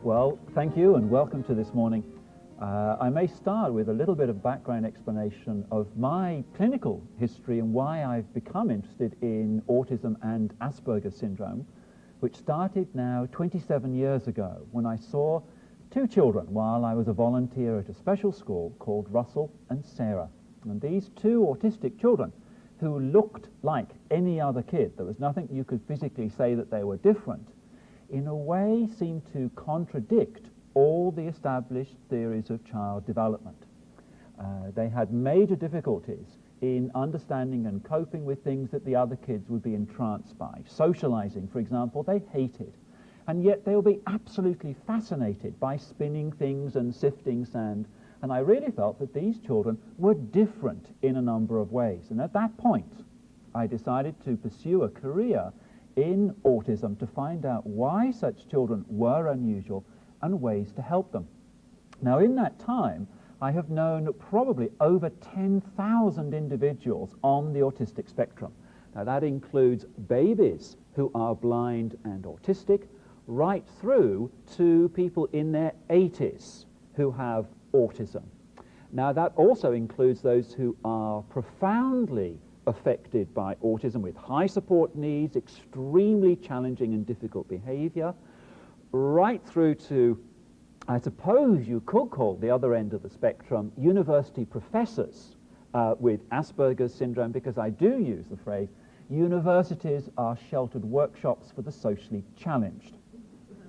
Well, thank you and welcome to this morning. I may start with a little bit of background explanation of my clinical history and why I've become interested in autism and Asperger syndrome, which started now 27 years ago when I saw two children while I was a volunteer at a special school called Russell and Sarah. And these two autistic children who looked like any other kid, there was nothing you could physically say that they were different, in a way seemed to contradict all the established theories of child development. They had major difficulties in understanding and coping with things that the other kids would be entranced by. Socializing, for example, they hated. And yet they would be absolutely fascinated by spinning things and sifting sand. And I really felt that these children were different in a number of ways. And at that point, I decided to pursue a career in autism to find out why such children were unusual and ways to help them. Now, in that time, I have known probably over 10,000 individuals on the autistic spectrum. Now, that includes babies who are blind and autistic, right through to people in their 80s who have autism. Now, that also includes those who are profoundly affected by autism with high support needs, extremely challenging and difficult behavior, right through to, I suppose you could call the other end of the spectrum, university professors with Asperger's syndrome, because I do use the phrase, universities are sheltered workshops for the socially challenged.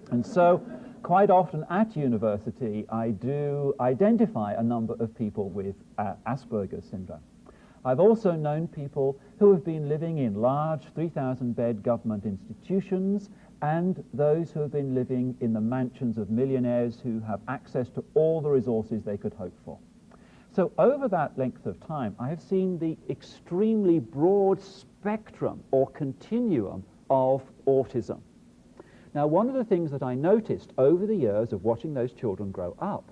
And so quite often at university, I do identify a number of people with Asperger's syndrome. I've also known people who have been living in large 3,000-bed government institutions and those who have been living in the mansions of millionaires who have access to all the resources they could hope for. So over that length of time, I have seen the extremely broad spectrum or continuum of autism. Now, one of the things that I noticed over the years of watching those children grow up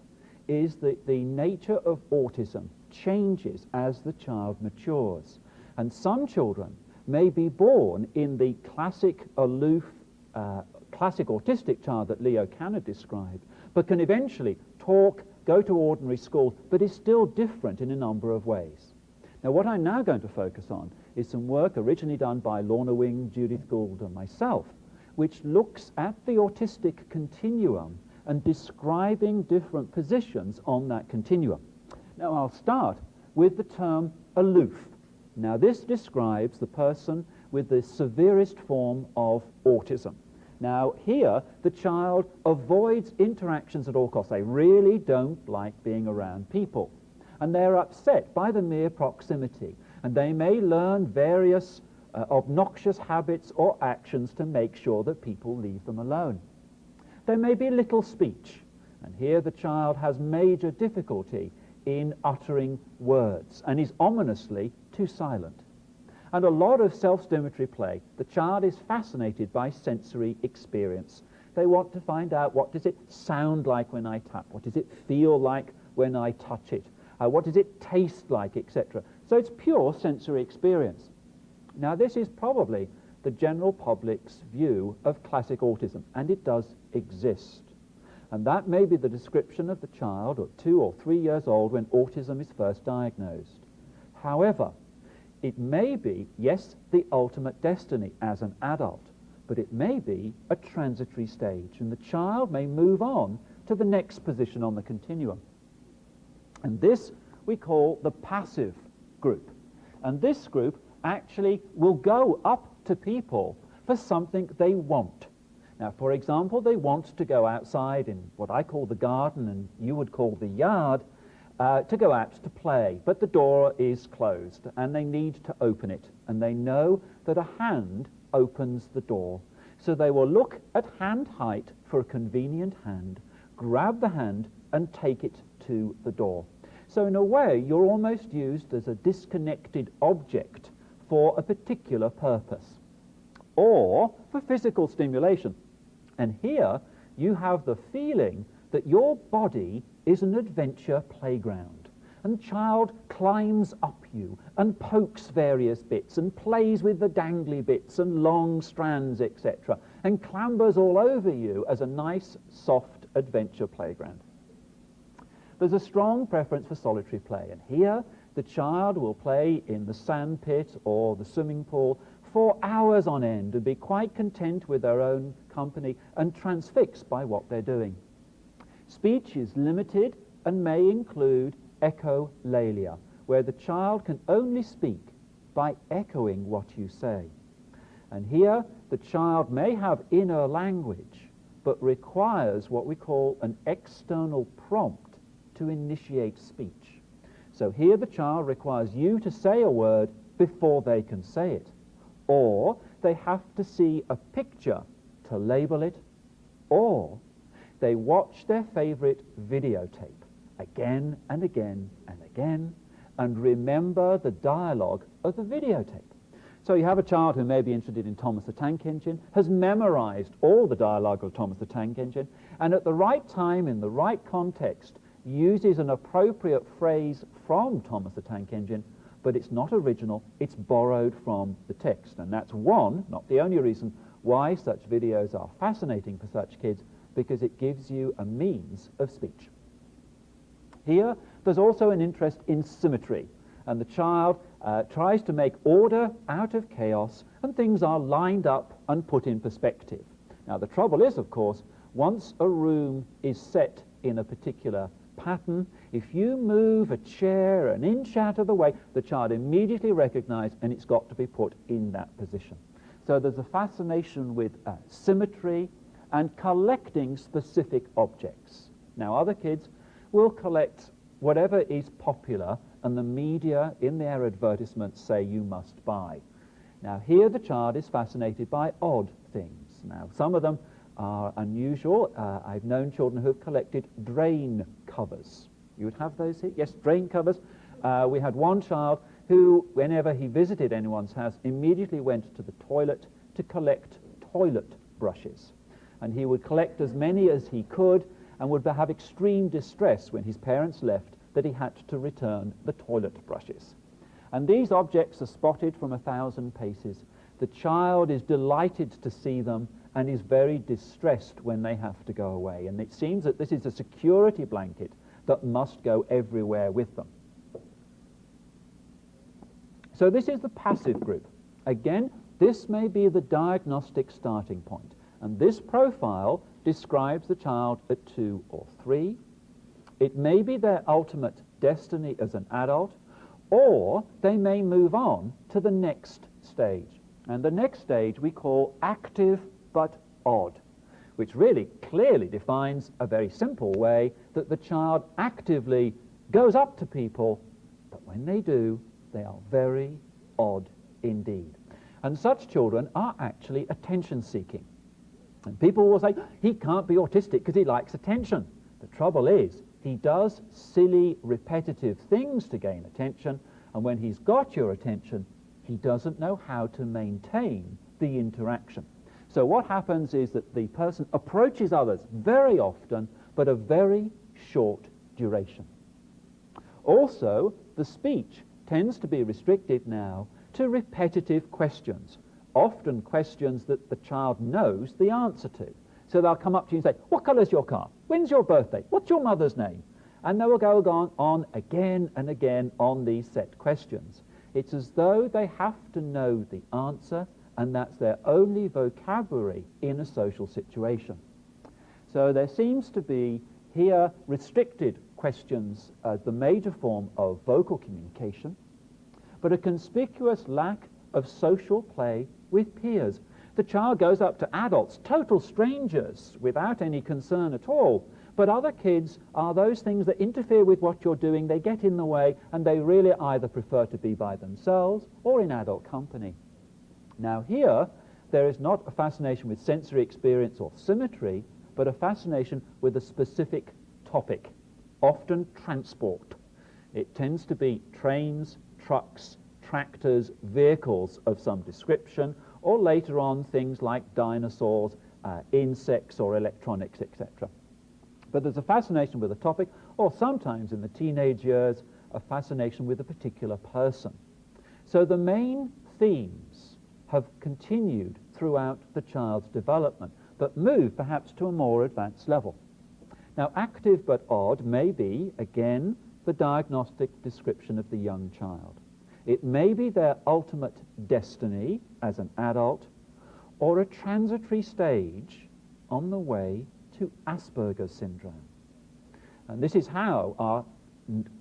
is that the nature of autism changes as the child matures. And some children may be born in the classic aloof, classic autistic child that Leo Kanner described, but can eventually talk, go to ordinary school, but is still different in a number of ways. Now, what I'm now going to focus on is some work originally done by Lorna Wing, Judith Gould, and myself, which looks at the autistic continuum and describing different positions on that continuum. Now, I'll start with the term aloof. Now, this describes the person with the severest form of autism. Now, here, the child avoids interactions at all costs. They really don't like being around people. And they're upset by the mere proximity. And they may learn various obnoxious habits or actions to make sure that people leave them alone. There may be little speech. And here the child has major difficulty in uttering words and is ominously too silent. And a lot of self-stimulatory play. The child is fascinated by sensory experience. They want to find out, what does it sound like when I tap? What does it feel like when I touch it? What does it taste like, etc. So it's pure sensory experience. Now, this is probably the general public's view of classic autism, and it does exist. And that may be the description of the child at 2 or 3 years old when autism is first diagnosed. However, it may be, yes, the ultimate destiny as an adult, but it may be a transitory stage, and the child may move on to the next position on the continuum. And this we call the passive group. And this group actually will go up to people for something they want. Now, for example, they want to go outside in what I call the garden and you would call the yard, to go out to play, but the door is closed and they need to open it, and they know that a hand opens the door. So they will look at hand height for a convenient hand, grab the hand and take it to the door. So in a way, you're almost used as a disconnected object for a particular purpose, or for physical stimulation. And here you have the feeling that your body is an adventure playground. and the child climbs up you and pokes various bits and plays with the dangly bits and long strands, etc., and clambers all over you as a nice, soft adventure playground. There's a strong preference for solitary play, and here the child will play in the sand pit or the swimming pool for hours on end and be quite content with their own company and transfixed by what they're doing. Speech is limited and may include echolalia, where the child can only speak by echoing what you say. And here the child may have inner language, but requires what we call an external prompt to initiate speech. So here the child requires you to say a word before they can say it, or they have to see a picture to label it, or they watch their favorite videotape again and again and again and remember the dialogue of the videotape. So you have a child who may be interested in Thomas the Tank Engine, has memorized all the dialogue of Thomas the Tank Engine, and at the right time, in the right context, uses an appropriate phrase from Thomas the Tank Engine, but it's not original, it's borrowed from the text. And that's one, not the only reason, why such videos are fascinating for such kids, because it gives you a means of speech. Here, there's also an interest in symmetry, and the child tries to make order out of chaos, and things are lined up and put in perspective. Now, the trouble is, of course, once a room is set in a particular pattern, if you move a chair an inch out of the way, the child immediately recognizes, and it's got to be put in that position. So there's a fascination with symmetry and collecting specific objects. Now, other kids will collect whatever is popular and the media in their advertisements say you must buy. Now, here the child is fascinated by odd things. Now, some of them are unusual. I've known children who have collected drain covers. You would have those here? Yes, drain covers. We had one child who, whenever he visited anyone's house, immediately went to the toilet to collect toilet brushes. And he would collect as many as he could and would have extreme distress when his parents left that he had to return the toilet brushes. And these objects are spotted from 1,000 paces. The child is delighted to see them and is very distressed when they have to go away. And it seems that this is a security blanket that must go everywhere with them. So this is the passive group. Again, this may be the diagnostic starting point. And this profile describes the child at 2 or 3. It may be their ultimate destiny as an adult, or they may move on to the next stage. And the next stage we call active but odd, which really clearly defines a very simple way that the child actively goes up to people, but when they do, they are very odd indeed. And such children are actually attention-seeking. And people will say, he can't be autistic because he likes attention. The trouble is, he does silly, repetitive things to gain attention, and when he's got your attention, he doesn't know how to maintain the interaction. So what happens is that the person approaches others very often, but a very short duration. Also, the speech tends to be restricted now to repetitive questions, often questions that the child knows the answer to. So they'll come up to you and say, what colour's your car? When's your birthday? What's your mother's name? And they will go on again and again on these set questions. It's as though they have to know the answer, and that's their only vocabulary in a social situation. So there seems to be here restricted questions as the major form of vocal communication, but a conspicuous lack of social play with peers. The child goes up to adults, total strangers, without any concern at all. But other kids are those things that interfere with what you're doing. They get in the way, and they really either prefer to be by themselves or in adult company. Now here, there is not a fascination with sensory experience or symmetry, but a fascination with a specific topic, often transport. It tends to be trains, trucks, tractors, vehicles of some description, or later on things like dinosaurs, insects or electronics, etc. But there's a fascination with a topic, or sometimes in the teenage years, a fascination with a particular person. So the main themes have continued throughout the child's development, but move perhaps to a more advanced level. Now, active but odd may be, again, the diagnostic description of the young child. It may be their ultimate destiny as an adult, or a transitory stage on the way to Asperger's syndrome. And this is how our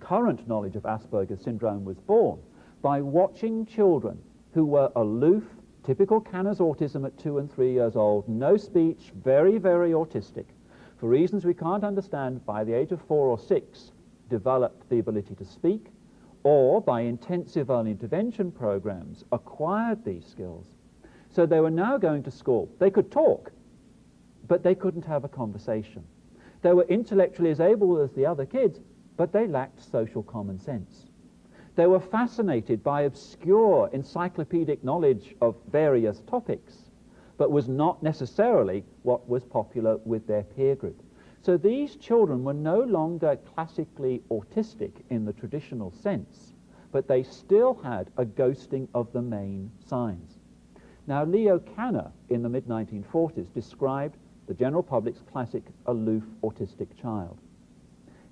current knowledge of Asperger's syndrome was born, by watching children who were aloof, typical Kanner's autism at 2 and 3 years old, no speech, very, very autistic. For reasons we can't understand, by the age of 4 or 6, developed the ability to speak, or by intensive early intervention programs, acquired these skills. So they were now going to school. They could talk, but they couldn't have a conversation. They were intellectually as able as the other kids, but they lacked social common sense. They were fascinated by obscure encyclopedic knowledge of various topics, but was not necessarily what was popular with their peer group. So these children were no longer classically autistic in the traditional sense, but they still had a ghosting of the main signs. Now, Leo Kanner, in the mid-1940s, described the general public's classic aloof autistic child.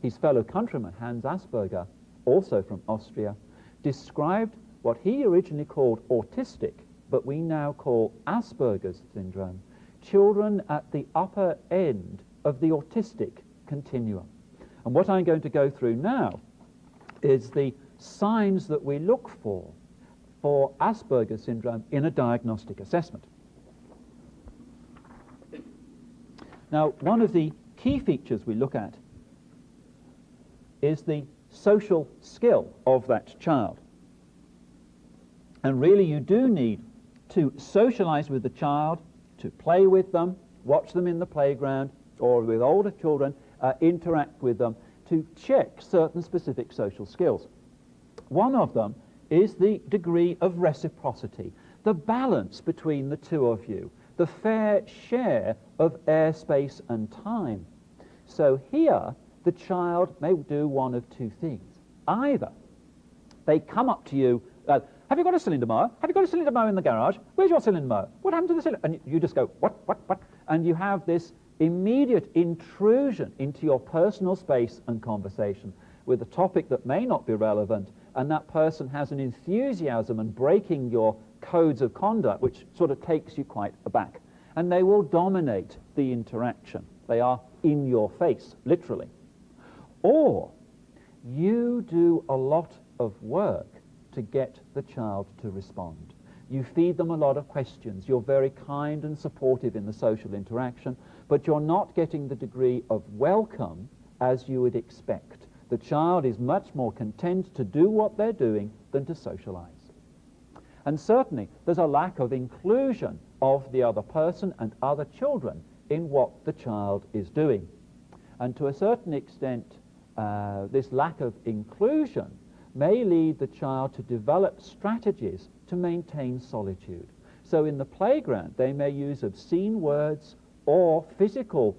His fellow countryman, Hans Asperger, also from Austria, described what he originally called autistic, but we now call Asperger's syndrome, children at the upper end of the autistic continuum. And what I'm going to go through now is the signs that we look for Asperger's syndrome in a diagnostic assessment. Now, one of the key features we look at is the social skill of that child. And really you do need to socialize with the child, to play with them, watch them in the playground, or with older children, interact with them, to check certain specific social skills. One of them is the degree of reciprocity, the balance between the two of you, the fair share of airspace and time. So here, the child may do one of two things. Either they come up to you, have you got a cylinder mower? Have you got a cylinder mower in the garage? Where's your cylinder mower? What happened to the cylinder? And you just go, what? And you have this immediate intrusion into your personal space and conversation with a topic that may not be relevant, and that person has an enthusiasm and breaking your codes of conduct which sort of takes you quite aback. And they will dominate the interaction. They are in your face, literally. Or you do a lot of work to get the child to respond. You feed them a lot of questions. You're very kind and supportive in the social interaction, but you're not getting the degree of welcome as you would expect. The child is much more content to do what they're doing than to socialize. And certainly, there's a lack of inclusion of the other person and other children in what the child is doing. And to a certain extent, this lack of inclusion may lead the child to develop strategies to maintain solitude. So in the playground, they may use obscene words or physical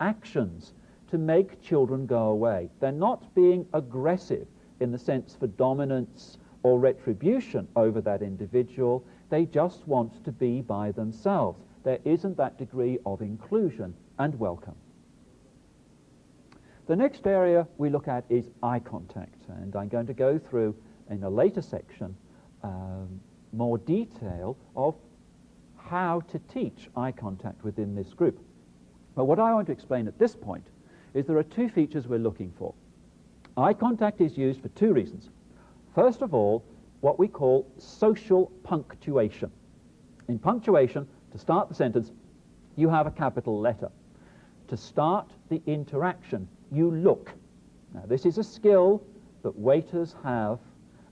actions to make children go away. They're not being aggressive in the sense for dominance or retribution over that individual. They just want to be by themselves. There isn't that degree of inclusion and welcome. The next area we look at is eye contact, and I'm going to go through in a later section more detail of how to teach eye contact within this group. But what I want to explain at this point is there are two features we're looking for. Eye contact is used for two reasons. First of all, what we call social punctuation. In punctuation, to start the sentence, you have a capital letter. To start the interaction, you look. Now, this is a skill that waiters have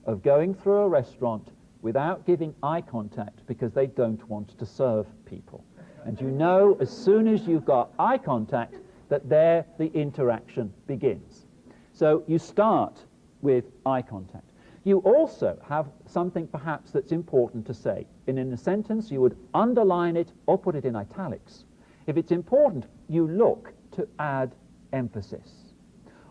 of going through a restaurant without giving eye contact because they don't want to serve people. And you know as soon as you've got eye contact that there the interaction begins. So you start with eye contact. You also have something perhaps that's important to say. And in a sentence, you would underline it or put it in italics. If it's important, you look to add emphasis.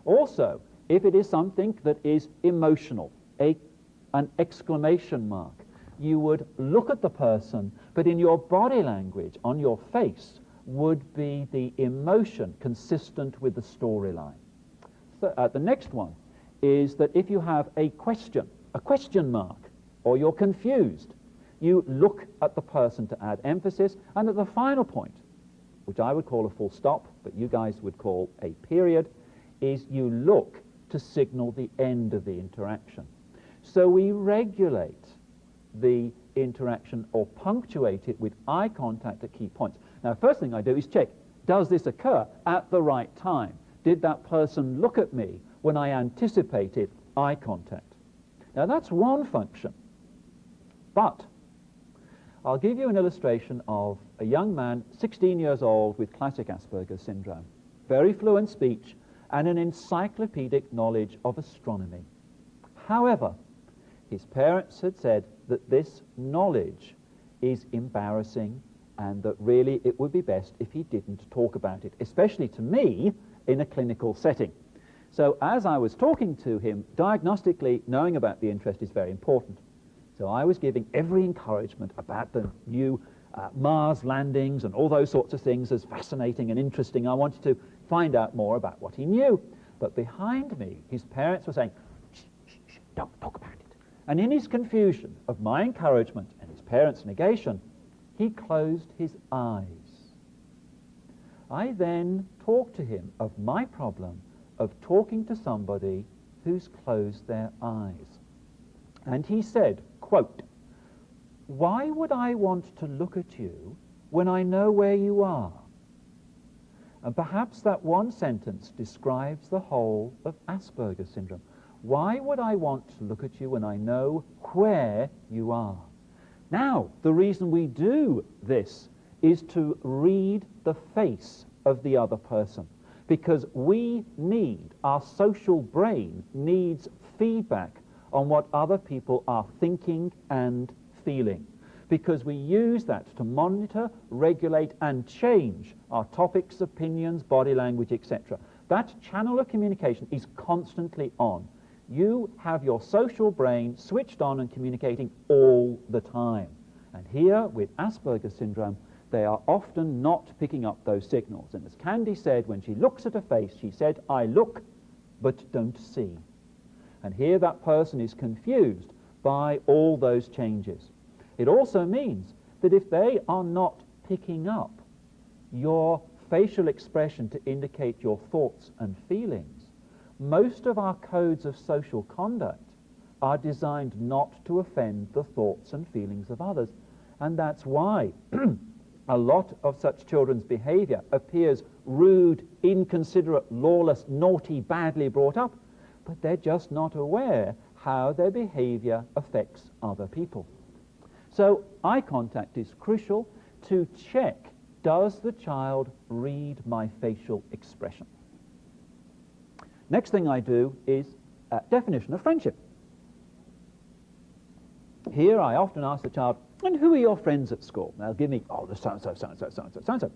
Also, if it is something that is emotional, an exclamation mark, you would look at the person, but in your body language, on your face, would be the emotion consistent with the storyline. So, the next one is that if you have a question mark, or you're confused, you look at the person to add emphasis, and at the final point, which I would call a full stop, but you guys would call a period, is you look to signal the end of the interaction. So we regulate the interaction or punctuate it with eye contact at key points. Now, first thing I do is check, does this occur at the right time? Did that person look at me when I anticipated eye contact? Now, that's one function. But I'll give you an illustration of a young man, 16 years old, with classic Asperger's syndrome, very fluent speech, and an encyclopedic knowledge of astronomy. However, his parents had said that this knowledge is embarrassing and that really it would be best if he didn't talk about it, especially to me in a clinical setting. So as I was talking to him, diagnostically, knowing about the interest is very important. So I was giving every encouragement about the new Mars landings and all those sorts of things as fascinating and interesting. I wanted to find out more about what he knew. But behind me, his parents were saying, shh, shh, shh, don't talk about it. And in his confusion of my encouragement and his parents' negation, he closed his eyes. I then talked to him of my problem of talking to somebody who's closed their eyes. And he said, quote, "Why would I want to look at you when I know where you are?" And perhaps that one sentence describes the whole of Asperger's syndrome. Why would I want to look at you when I know where you are? Now, the reason we do this is to read the face of the other person, because our social brain needs feedback on what other people are thinking and feeling, because we use that to monitor, regulate, and change our topics, opinions, body language, etc. That channel of communication is constantly on. You have your social brain switched on and communicating all the time. And here, with Asperger's syndrome, they are often not picking up those signals. And as Candy said, when she looks at a face, she said, "I look, but don't see." And here that person is confused by all those changes. It also means that if they are not picking up your facial expression to indicate your thoughts and feelings, most of our codes of social conduct are designed not to offend the thoughts and feelings of others. And that's why a lot of such children's behavior appears rude, inconsiderate, lawless, naughty, badly brought up, but they're just not aware how their behavior affects other people. So eye contact is crucial to check, does the child read my facial expression? Next thing I do is definition of friendship. Here I often ask the child, "And who are your friends at school?" They'll give me, "Oh, the so-and-so, so-and-so, so-and-so, so-and-so."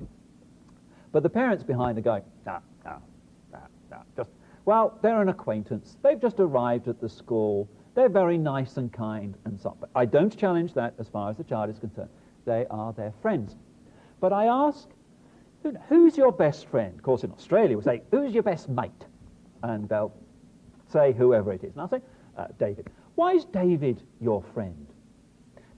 But the parents behind are going, no, just, well, they're an acquaintance. They've just arrived at the school. They're very nice and kind and so on. But I don't challenge that as far as the child is concerned. They are their friends. But I ask, who's your best friend? Of course, in Australia, we say, who's your best mate? And they'll say whoever it is. And I'll say, David. Why is David your friend?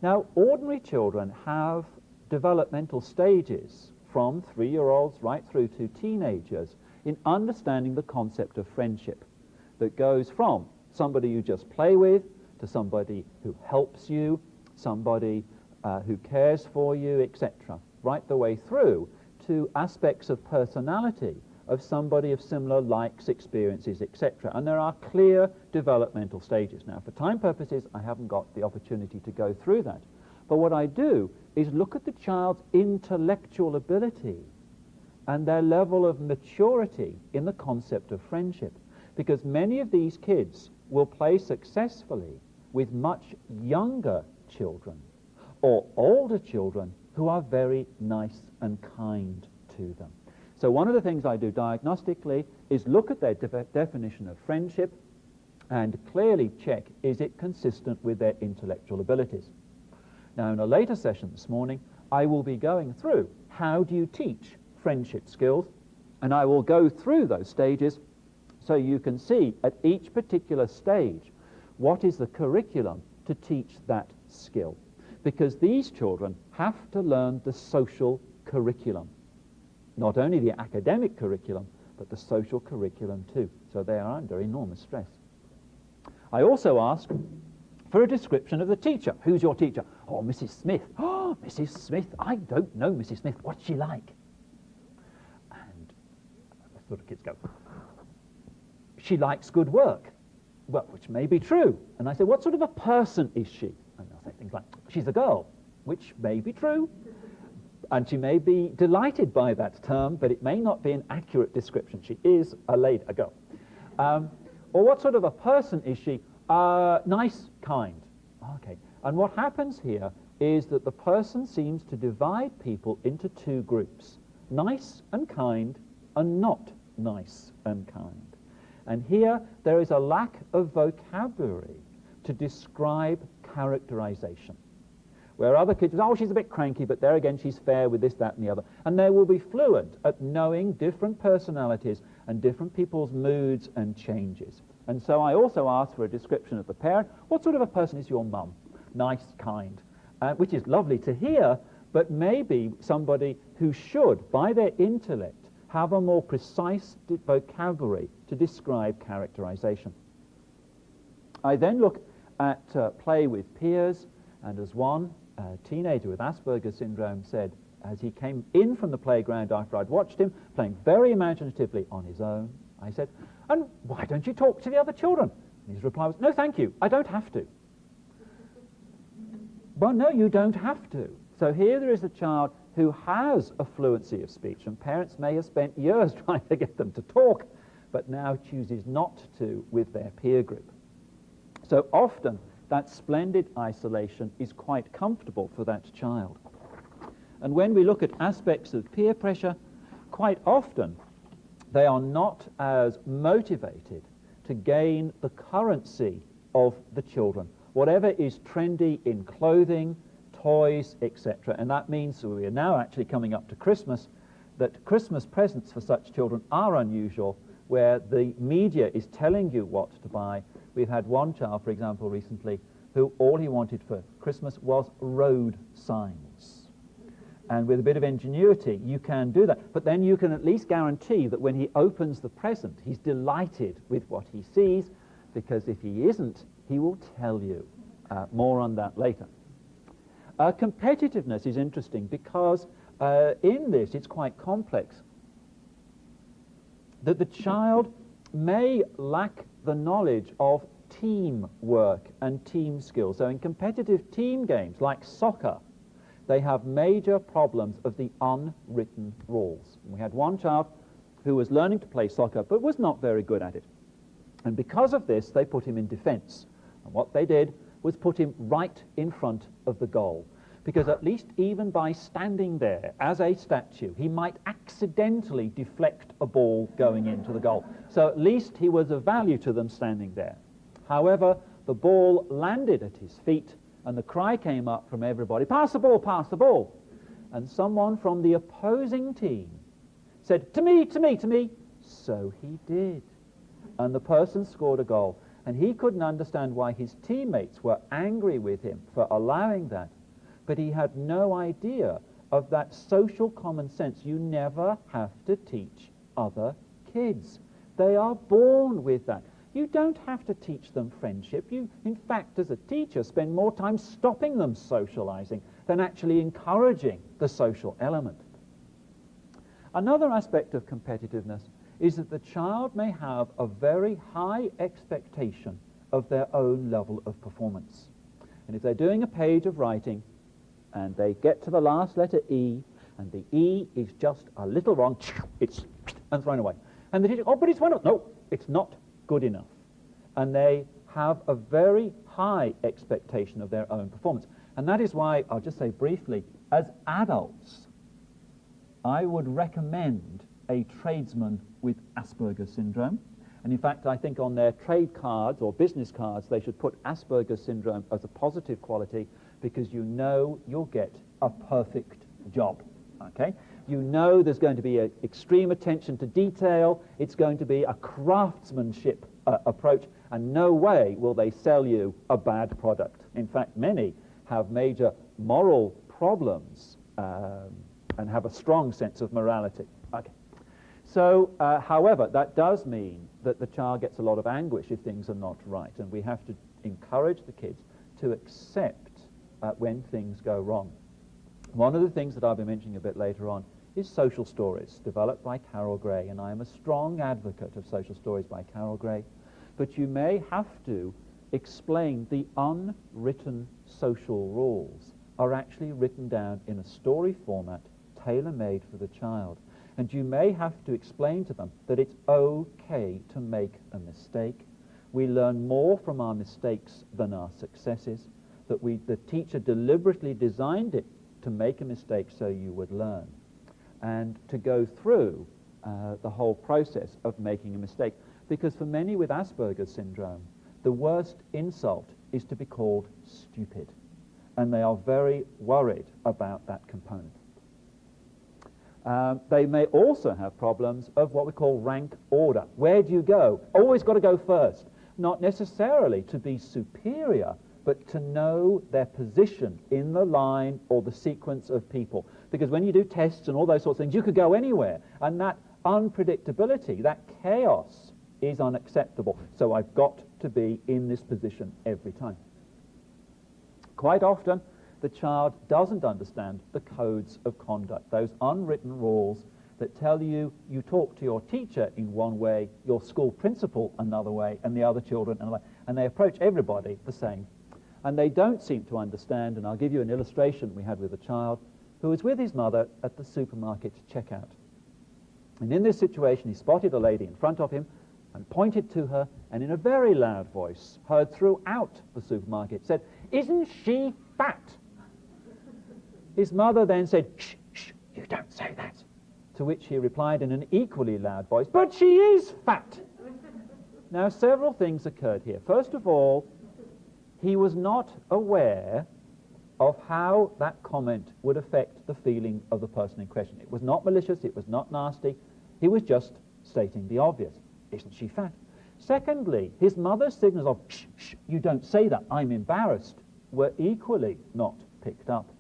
Now, ordinary children have developmental stages from 3-year-olds right through to teenagers in understanding the concept of friendship that goes from somebody you just play with to somebody who helps you, somebody who cares for you, etc., right the way through to aspects of personality of somebody of similar likes, experiences, etc. And there are clear developmental stages. Now, for time purposes, I haven't got the opportunity to go through that. But what I do is look at the child's intellectual ability and their level of maturity in the concept of friendship. Because many of these kids will play successfully with much younger children or older children who are very nice and kind to them. So one of the things I do diagnostically is look at their definition of friendship and clearly check, is it consistent with their intellectual abilities? Now, in a later session this morning, I will be going through how do you teach friendship skills, and I will go through those stages so you can see at each particular stage what is the curriculum to teach that skill. Because these children have to learn the social curriculum, not only the academic curriculum, but the social curriculum too. So they are under enormous stress. I also ask for a description of the teacher. Who's your teacher? Oh, Mrs. Smith. Oh, Mrs. Smith. I don't know Mrs. Smith. What's she like? And that's what the kids go. She likes good work. Well, which may be true. And I say, what sort of a person is she? And they'll say things like, she's a girl, which may be true. And she may be delighted by that term, but it may not be an accurate description. She is a lady, a girl. Or what sort of a person is she? Nice, kind. Okay. And what happens here is that the person seems to divide people into two groups, nice and kind, and not nice and kind. And here there is a lack of vocabulary to describe characterization. Where other kids, oh, she's a bit cranky, but there again, she's fair with this, that, and the other. And they will be fluent at knowing different personalities and different people's moods and changes. And so I also ask for a description of the parent. What sort of a person is your mum? Nice, kind, which is lovely to hear, but maybe somebody who should, by their intellect, have a more precise vocabulary to describe characterization. I then look at play with peers, and as one teenager with Asperger's syndrome said, as he came in from the playground after I'd watched him playing very imaginatively on his own, I said, and why don't you talk to the other children? And his reply was, no, thank you, I don't have to. Well, no, you don't have to. So here there is a child who has a fluency of speech, and parents may have spent years trying to get them to talk, but now chooses not to with their peer group. So often that splendid isolation is quite comfortable for that child. And when we look at aspects of peer pressure, quite often they are not as motivated to gain the currency of the children. Whatever is trendy in clothing, toys, etc. And that means we are now actually coming up to Christmas, that Christmas presents for such children are unusual, where the media is telling you what to buy. We've had one child, for example, recently, who all he wanted for Christmas was road signs. And with a bit of ingenuity, you can do that. But then you can at least guarantee that when he opens the present, he's delighted with what he sees, because if he isn't, he will tell you. More on that later. Competitiveness is interesting because in this, it's quite complex. That the child may lack the knowledge of teamwork and team skills. So in competitive team games like soccer, they have major problems of the unwritten rules. We had one child who was learning to play soccer but was not very good at it. And because of this, they put him in defense. And what they did was put him right in front of the goal. Because at least even by standing there as a statue, he might accidentally deflect a ball going into the goal. So at least he was of value to them standing there. However, the ball landed at his feet, and the cry came up from everybody, pass the ball, pass the ball. And someone from the opposing team said, to me, to me, to me. So he did. And the person scored a goal. And he couldn't understand why his teammates were angry with him for allowing that. But he had no idea of that social common sense. You never have to teach other kids. They are born with that. You don't have to teach them friendship. You, in fact, as a teacher, spend more time stopping them socializing than actually encouraging the social element. Another aspect of competitiveness is that the child may have a very high expectation of their own level of performance. And if they're doing a page of writing and they get to the last letter E, and the E is just a little wrong, it's and thrown away. And the teacher, oh, but it's wonderful. No, it's not good enough. And they have a very high expectation of their own performance. And that is why, I'll just say briefly, as adults, I would recommend a tradesman with Asperger's syndrome. And in fact, I think on their trade cards or business cards, they should put Asperger's syndrome as a positive quality, because you know you'll get a perfect job, okay? You know there's going to be an extreme attention to detail. It's going to be a craftsmanship approach, and no way will they sell you a bad product. In fact, many have major moral problems and have a strong sense of morality. Okay. So, however, that does mean that the child gets a lot of anguish if things are not right, and we have to encourage the kids to accept when things go wrong. One of the things that I'll be mentioning a bit later on is social stories, developed by Carol Gray, and I am a strong advocate of social stories by Carol Gray, but you may have to explain the unwritten social rules are actually written down in a story format tailor-made for the child. And you may have to explain to them that it's okay to make a mistake. We learn more from our mistakes than our successes, that the teacher deliberately designed it to make a mistake so you would learn, and to go through the whole process of making a mistake. Because for many with Asperger's syndrome, the worst insult is to be called stupid, and they are very worried about that component. They may also have problems of what we call rank order. Where do you go? Always got to go first. Not necessarily to be superior, but to know their position in the line or the sequence of people. Because when you do tests and all those sorts of things, you could go anywhere. And that unpredictability, that chaos, is unacceptable. So I've got to be in this position every time. Quite often, the child doesn't understand the codes of conduct, those unwritten rules that tell you you talk to your teacher in one way, your school principal another way, and the other children another way, and they approach everybody the same. And they don't seem to understand, and I'll give you an illustration we had with a child who was with his mother at the supermarket checkout. And in this situation, he spotted a lady in front of him and pointed to her, and in a very loud voice, heard throughout the supermarket, said, "Isn't she fat?" His mother then said, "Shh, shh, you don't say that." To which he replied in an equally loud voice, "But she is fat." Now, several things occurred here. First of all, he was not aware of how that comment would affect the feeling of the person in question. It was not malicious, it was not nasty, he was just stating the obvious. Isn't she fat? Secondly, his mother's signals of, "Shh, shh, you don't say that, I'm embarrassed," were equally not picked up.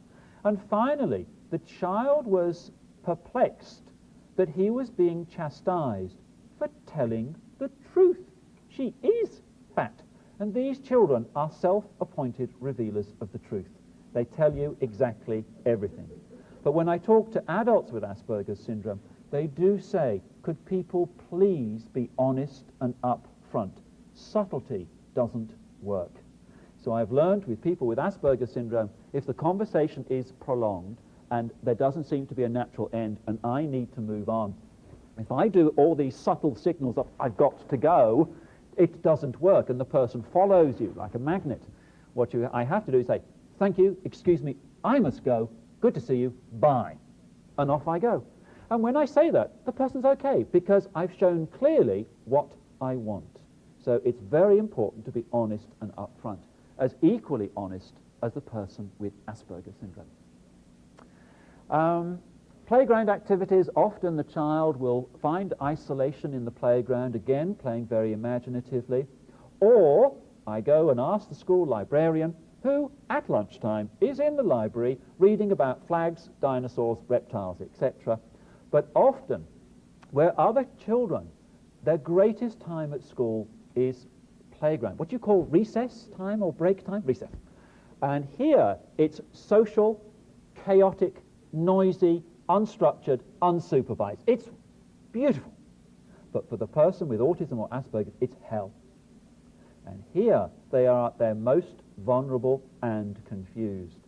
And finally, the child was perplexed that he was being chastised for telling the truth. She is fat. And these children are self-appointed revealers of the truth. They tell you exactly everything. But when I talk to adults with Asperger's syndrome, they do say, could people please be honest and upfront? Subtlety doesn't work. So I've learned with people with Asperger's syndrome, if the conversation is prolonged and there doesn't seem to be a natural end and I need to move on, if I do all these subtle signals of I've got to go, it doesn't work and the person follows you like a magnet. What I have to do is say, "Thank you, excuse me, I must go, good to see you, bye." And off I go. And when I say that, the person's okay because I've shown clearly what I want. So it's very important to be honest and upfront, as equally honest as the person with Asperger's syndrome. Playground activities, often the child will find isolation in the playground, again playing very imaginatively, or I go and ask the school librarian, who at lunchtime is in the library reading about flags, dinosaurs, reptiles, etc. But often, where other children, their greatest time at school is playground. What do you call recess time or break time? Recess. And here it's social, chaotic, noisy, unstructured, unsupervised. It's beautiful. But for the person with autism or Asperger's, it's hell. And here they are at their most vulnerable and confused.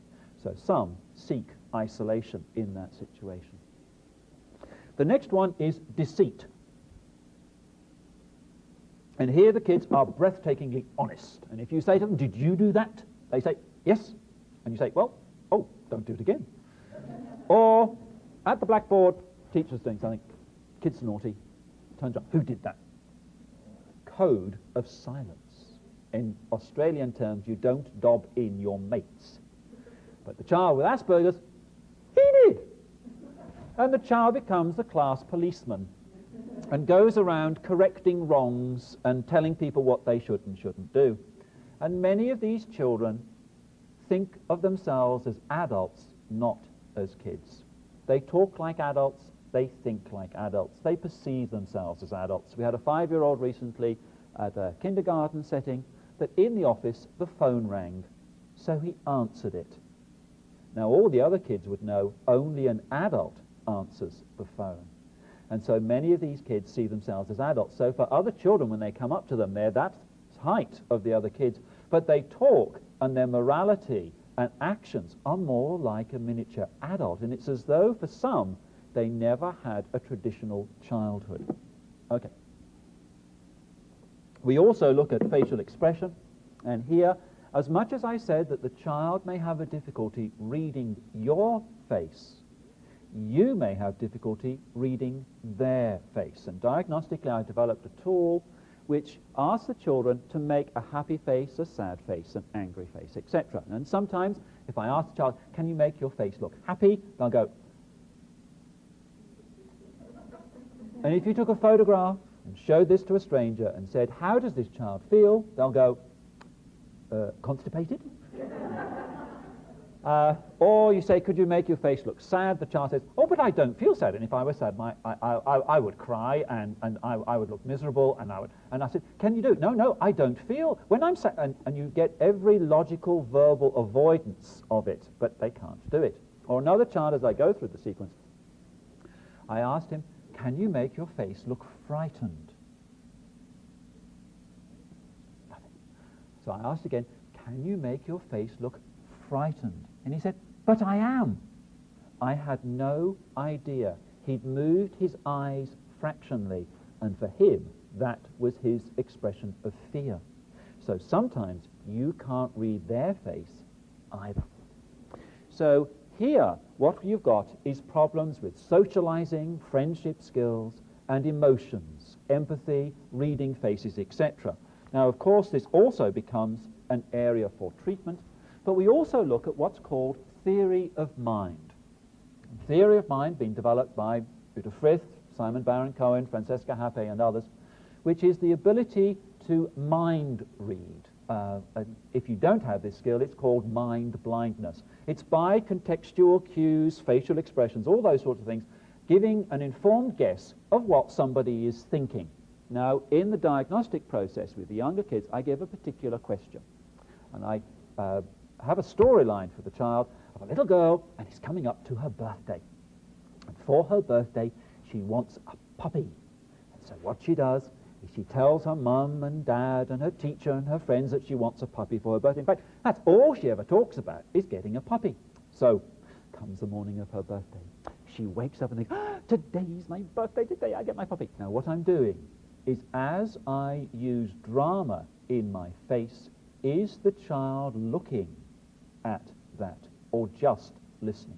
So some seek isolation in that situation. The next one is deceit. And here the kids are breathtakingly honest. And if you say to them, "Did you do that?" They say, "Yes." And you say, "Well, don't do it again." Or at the blackboard, teacher's doing something. Kid's naughty. Turns around. Who did that? Code of silence. In Australian terms, you don't dob in your mates. But the child with Asperger's, he did. And the child becomes the class policeman and goes around correcting wrongs and telling people what they should and shouldn't do. And many of these children think of themselves as adults, not as kids. They talk like adults, they think like adults, they perceive themselves as adults. We had a 5-year-old recently at a kindergarten setting that in the office the phone rang, so he answered it. Now all the other kids would know only an adult answers the phone. And so many of these kids see themselves as adults. So for other children, when they come up to them, they're that height of the other kids, but they talk and their morality and actions are more like a miniature adult. And it's as though for some, they never had a traditional childhood. Okay. We also look at facial expression. And here, as much as I said that the child may have a difficulty reading your face, you may have difficulty reading their face. And diagnostically, I developed a tool which asks the children to make a happy face, a sad face, an angry face, etc. And sometimes, if I ask the child, can you make your face look happy? They'll go. And if you took a photograph and showed this to a stranger and said, how does this child feel? They'll go, constipated? Or you say, could you make your face look sad? The child says, oh, but I don't feel sad. And if I were sad, I would cry and I would look miserable. And I said, can you do it? No, I don't feel. When I'm sad, and you get every logical verbal avoidance of it, but they can't do it. Or another child, as I go through the sequence, I asked him, can you make your face look frightened? Nothing. So I asked again, can you make your face look frightened? And he said, but I am. I had no idea. He'd moved his eyes fractionally, and for him, that was his expression of fear. So sometimes you can't read their face either. So here, what you've got is problems with socializing, friendship skills, and emotions, empathy, reading faces, etc. Now, of course, this also becomes an area for treatment, but we also look at what's called theory of mind. Theory of mind being developed by Uta Frith, Simon Baron-Cohen, Francesca Happe, and others, which is the ability to mind read. If you don't have this skill, it's called mind blindness. It's by contextual cues, facial expressions, all those sorts of things, giving an informed guess of what somebody is thinking. Now, in the diagnostic process with the younger kids, I give a particular question. And I have a storyline for the child of a little girl, and it's coming up to her birthday. And for her birthday, she wants a puppy. And so what she does is she tells her mum and dad and her teacher and her friends that she wants a puppy for her birthday. In fact, that's all she ever talks about, is getting a puppy. So comes the morning of her birthday. She wakes up and thinks, today's my birthday, today I get my puppy. Now what I'm doing is, as I use drama in my face, is the child looking at that or just listening?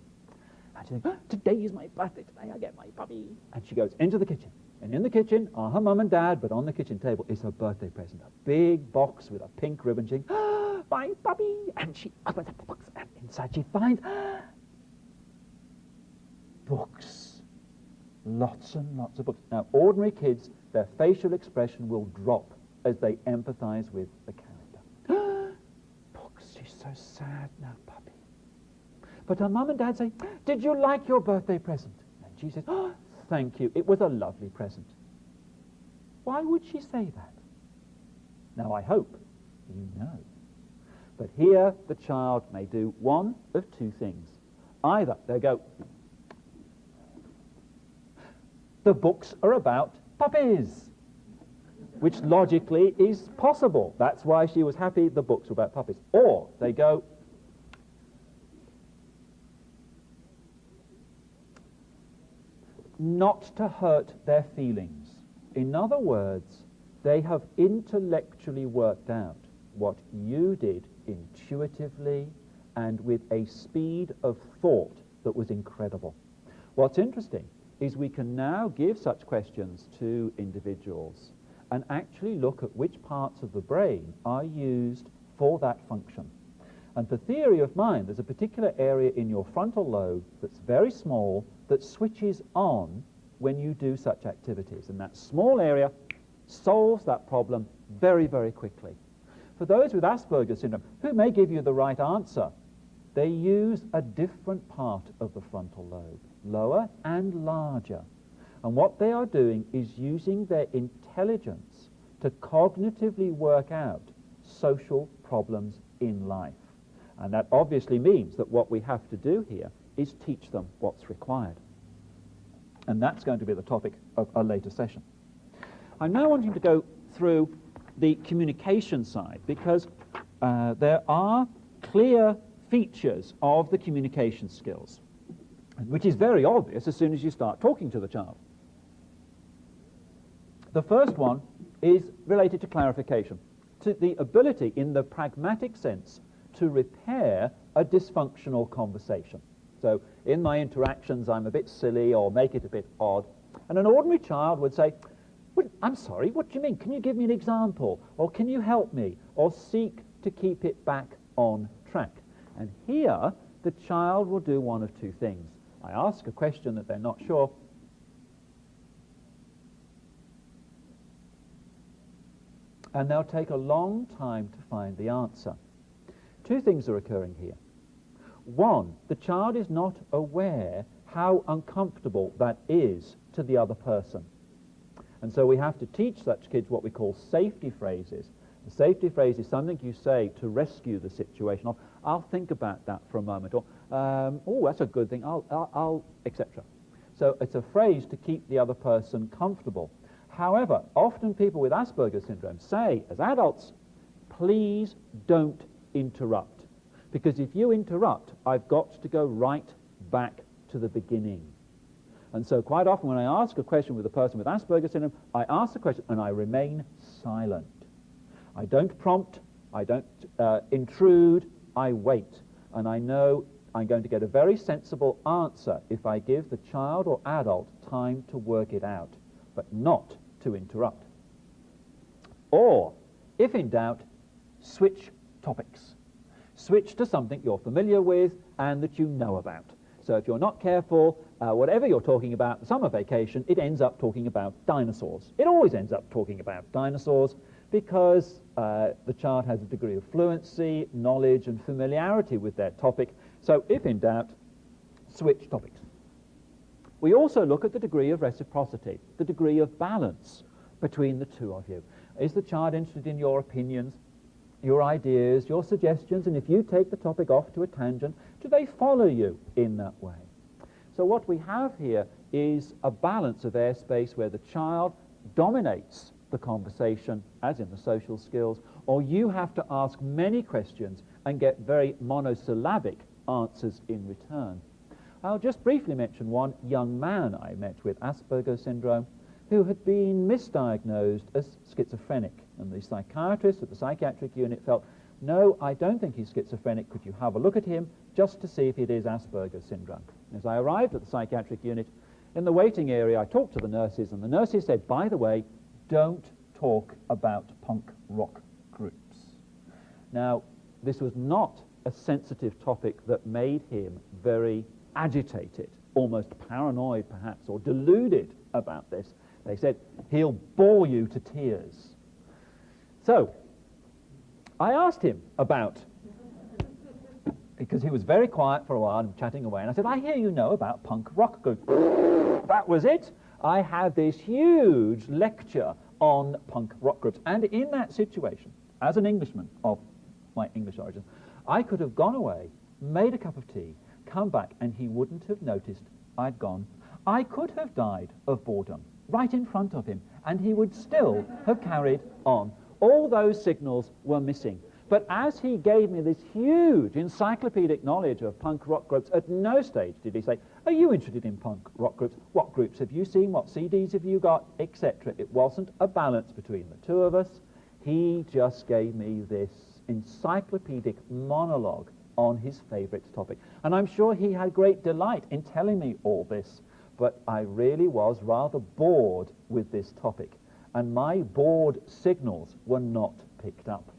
And she thinks, today is my birthday, today I get my puppy. And she goes into the kitchen. And in the kitchen are her mum and dad, but on the kitchen table is her birthday present, a big box with a pink ribbon. She thinks, my puppy! And she opens up the box, and inside she finds books. Lots and lots of books. Now, ordinary kids, their facial expression will drop as they empathize with the character. Books, she's so sad now, puppy. But her mum and dad say, did you like your birthday present? And she says, thank you, it was a lovely present. Why would she say that? Now, I hope you know. But here, the child may do one of two things. Either they go, the books are about puppies, which logically is possible. That's why she was happy the books were about puppies. Or they go, not to hurt their feelings. In other words, they have intellectually worked out what you did intuitively and with a speed of thought that was incredible. What's interesting is we can now give such questions to individuals and actually look at which parts of the brain are used for that function. And for theory of mind, there's a particular area in your frontal lobe that's very small that switches on when you do such activities. And that small area solves that problem very, very quickly. For those with Asperger's syndrome, who may give you the right answer, they use a different part of the frontal lobe, lower and larger. And what they are doing is using their intelligence to cognitively work out social problems in life. And that obviously means that what we have to do here is teach them what's required. And that's going to be the topic of a later session. I'm now wanting to go through the communication side because there are clear features of the communication skills, which is very obvious as soon as you start talking to the child. The first one is related to clarification, to the ability in the pragmatic sense to repair a dysfunctional conversation. So in my interactions, I'm a bit silly or make it a bit odd. And an ordinary child would say, well, I'm sorry, what do you mean? Can you give me an example? Or can you help me? Or seek to keep it back on track. And here, the child will do one of two things. I ask a question that they're not sure, and they'll take a long time to find the answer. Two things are occurring here. One, the child is not aware how uncomfortable that is to the other person. And so we have to teach such kids what we call safety phrases. A safety phrase is something you say to rescue the situation. I'll think about that for a moment. Or, oh, that's a good thing. I'll, etc. So it's a phrase to keep the other person comfortable. However, often people with Asperger's syndrome say, as adults, please don't interrupt. Because if you interrupt, I've got to go right back to the beginning. And so quite often when I ask a question with a person with Asperger's syndrome, I ask the question and I remain silent. I don't prompt, I don't intrude, I wait. And I know I'm going to get a very sensible answer if I give the child or adult time to work it out, but not to interrupt. Or, if in doubt, switch topics. Switch to something you're familiar with and that you know about. So if you're not careful, whatever you're talking about, the summer vacation, it ends up talking about dinosaurs. It always ends up talking about dinosaurs because the child has a degree of fluency, knowledge, and familiarity with their topic. So if in doubt, switch topics. We also look at the degree of reciprocity, the degree of balance between the two of you. Is the child interested in your opinions, your ideas, your suggestions, and if you take the topic off to a tangent, do they follow you in that way? So what we have here is a balance of airspace where the child dominates the conversation, as in the social skills, or you have to ask many questions and get very monosyllabic answers in return. I'll just briefly mention one young man I met with Asperger's syndrome who had been misdiagnosed as schizophrenic. And the psychiatrist at the psychiatric unit felt, no, I don't think he's schizophrenic. Could you have a look at him just to see if it is Asperger's syndrome? As I arrived at the psychiatric unit, in the waiting area, I talked to the nurses, and the nurses said, by the way, don't talk about punk rock groups. Now, this was not a sensitive topic that made him very agitated, almost paranoid perhaps, or deluded about this. They said, he'll bore you to tears. So, I asked him about, because he was very quiet for a while and chatting away, and I said, I hear you know about punk rock groups. That was it. I had this huge lecture on punk rock groups. And in that situation, as an Englishman of my English origin, I could have gone away, made a cup of tea, come back, and he wouldn't have noticed I'd gone. I could have died of boredom right in front of him, and he would still have carried on. All those signals were missing. But as he gave me this huge encyclopedic knowledge of punk rock groups, at no stage did he say, are you interested in punk rock groups? What groups have you seen? What CDs have you got? Etc. It wasn't a balance between the two of us. He just gave me this encyclopedic monologue on his favorite topic. And I'm sure he had great delight in telling me all this. but I really was rather bored with this topic, and my bored signals were not picked up.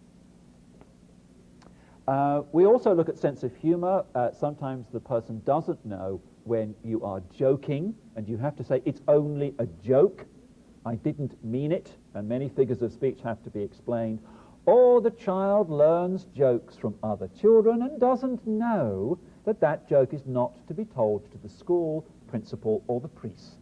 We also look at sense of humor. Sometimes the person doesn't know when you are joking, and you have to say, it's only a joke, I didn't mean it, and many figures of speech have to be explained. Or the child learns jokes from other children and doesn't know that that joke is not to be told to the school principal or the priest.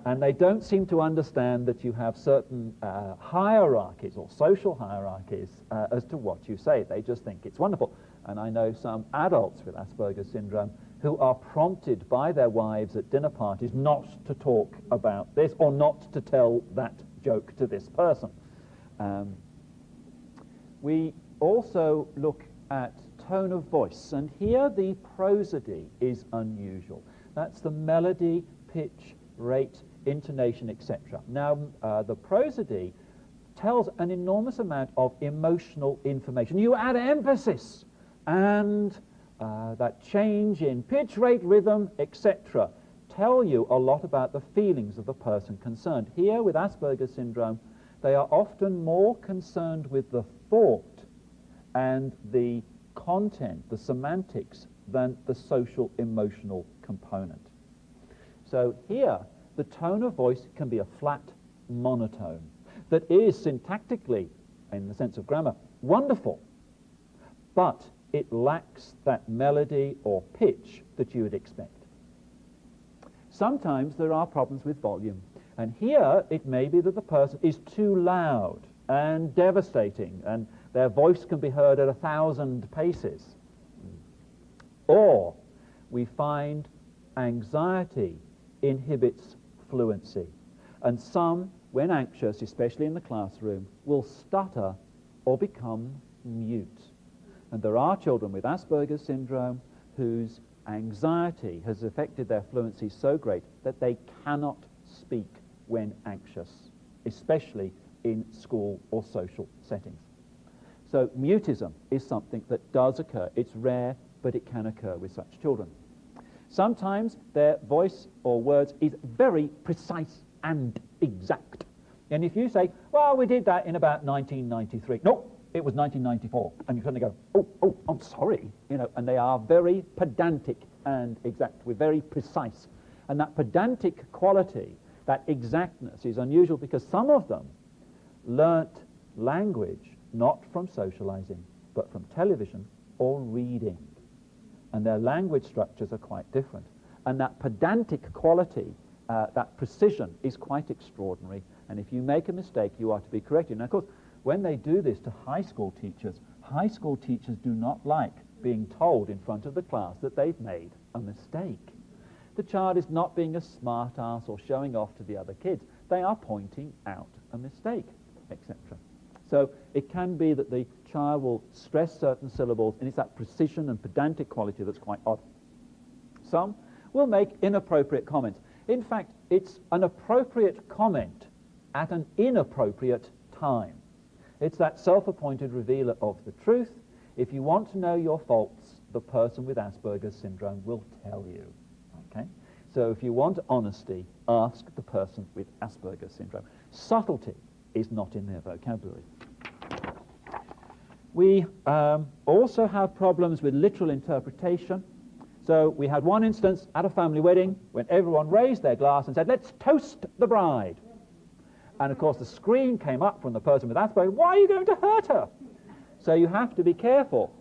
And they don't seem to understand that you have certain hierarchies or social hierarchies as to what you say. They just think it's wonderful. And I know some adults with Asperger's syndrome who are prompted by their wives at dinner parties not to talk about this or not to tell that joke to this person. We also look at tone of voice, and here the prosody is unusual. That's the melody, pitch, rate, intonation, etc. Now, the prosody tells an enormous amount of emotional information. You add emphasis, and that change in pitch, rate, rhythm, etc. tell you a lot about the feelings of the person concerned. Here, with Asperger's syndrome, they are often more concerned with the thought and the content, the semantics, than the social emotional component. So here, the tone of voice can be a flat monotone that is syntactically, in the sense of grammar, wonderful, but it lacks that melody or pitch that you would expect. Sometimes there are problems with volume, and here it may be that the person is too loud and devastating, and their voice can be heard at 1,000 paces. Or we find anxiety inhibits fluency, and some, when anxious, especially in the classroom, will stutter or become mute. And there are children with Asperger's syndrome whose anxiety has affected their fluency so great that they cannot speak when anxious, especially in school or social settings. So mutism is something that does occur. It's rare, but it can occur with such children. Sometimes their voice or words is very precise and exact. And if you say, well, we did that in about 1993. No, it was 1994. And you suddenly go, oh, I'm sorry. And they are very pedantic and exact. We're very precise. And that pedantic quality, that exactness, is unusual because some of them learnt language not from socializing, but from television or reading. And their language structures are quite different. And that pedantic quality, that precision, is quite extraordinary. And if you make a mistake, you are to be corrected. Now, of course, when they do this to high school teachers do not like being told in front of the class that they've made a mistake. The child is not being a smart-ass or showing off to the other kids. They are pointing out a mistake, etc. So it can be that the child will stress certain syllables, and it's that precision and pedantic quality that's quite odd. Some will make inappropriate comments. In fact, it's an appropriate comment at an inappropriate time. It's that self-appointed revealer of the truth. If you want to know your faults, the person with Asperger's syndrome will tell you. Okay? So if you want honesty, ask the person with Asperger's syndrome. Subtlety is not in their vocabulary. We also have problems with literal interpretation. So we had one instance at a family wedding when everyone raised their glass and said, let's toast the bride. And of course the scream came up from the person with Asperger's, why are you going to hurt her? So you have to be careful.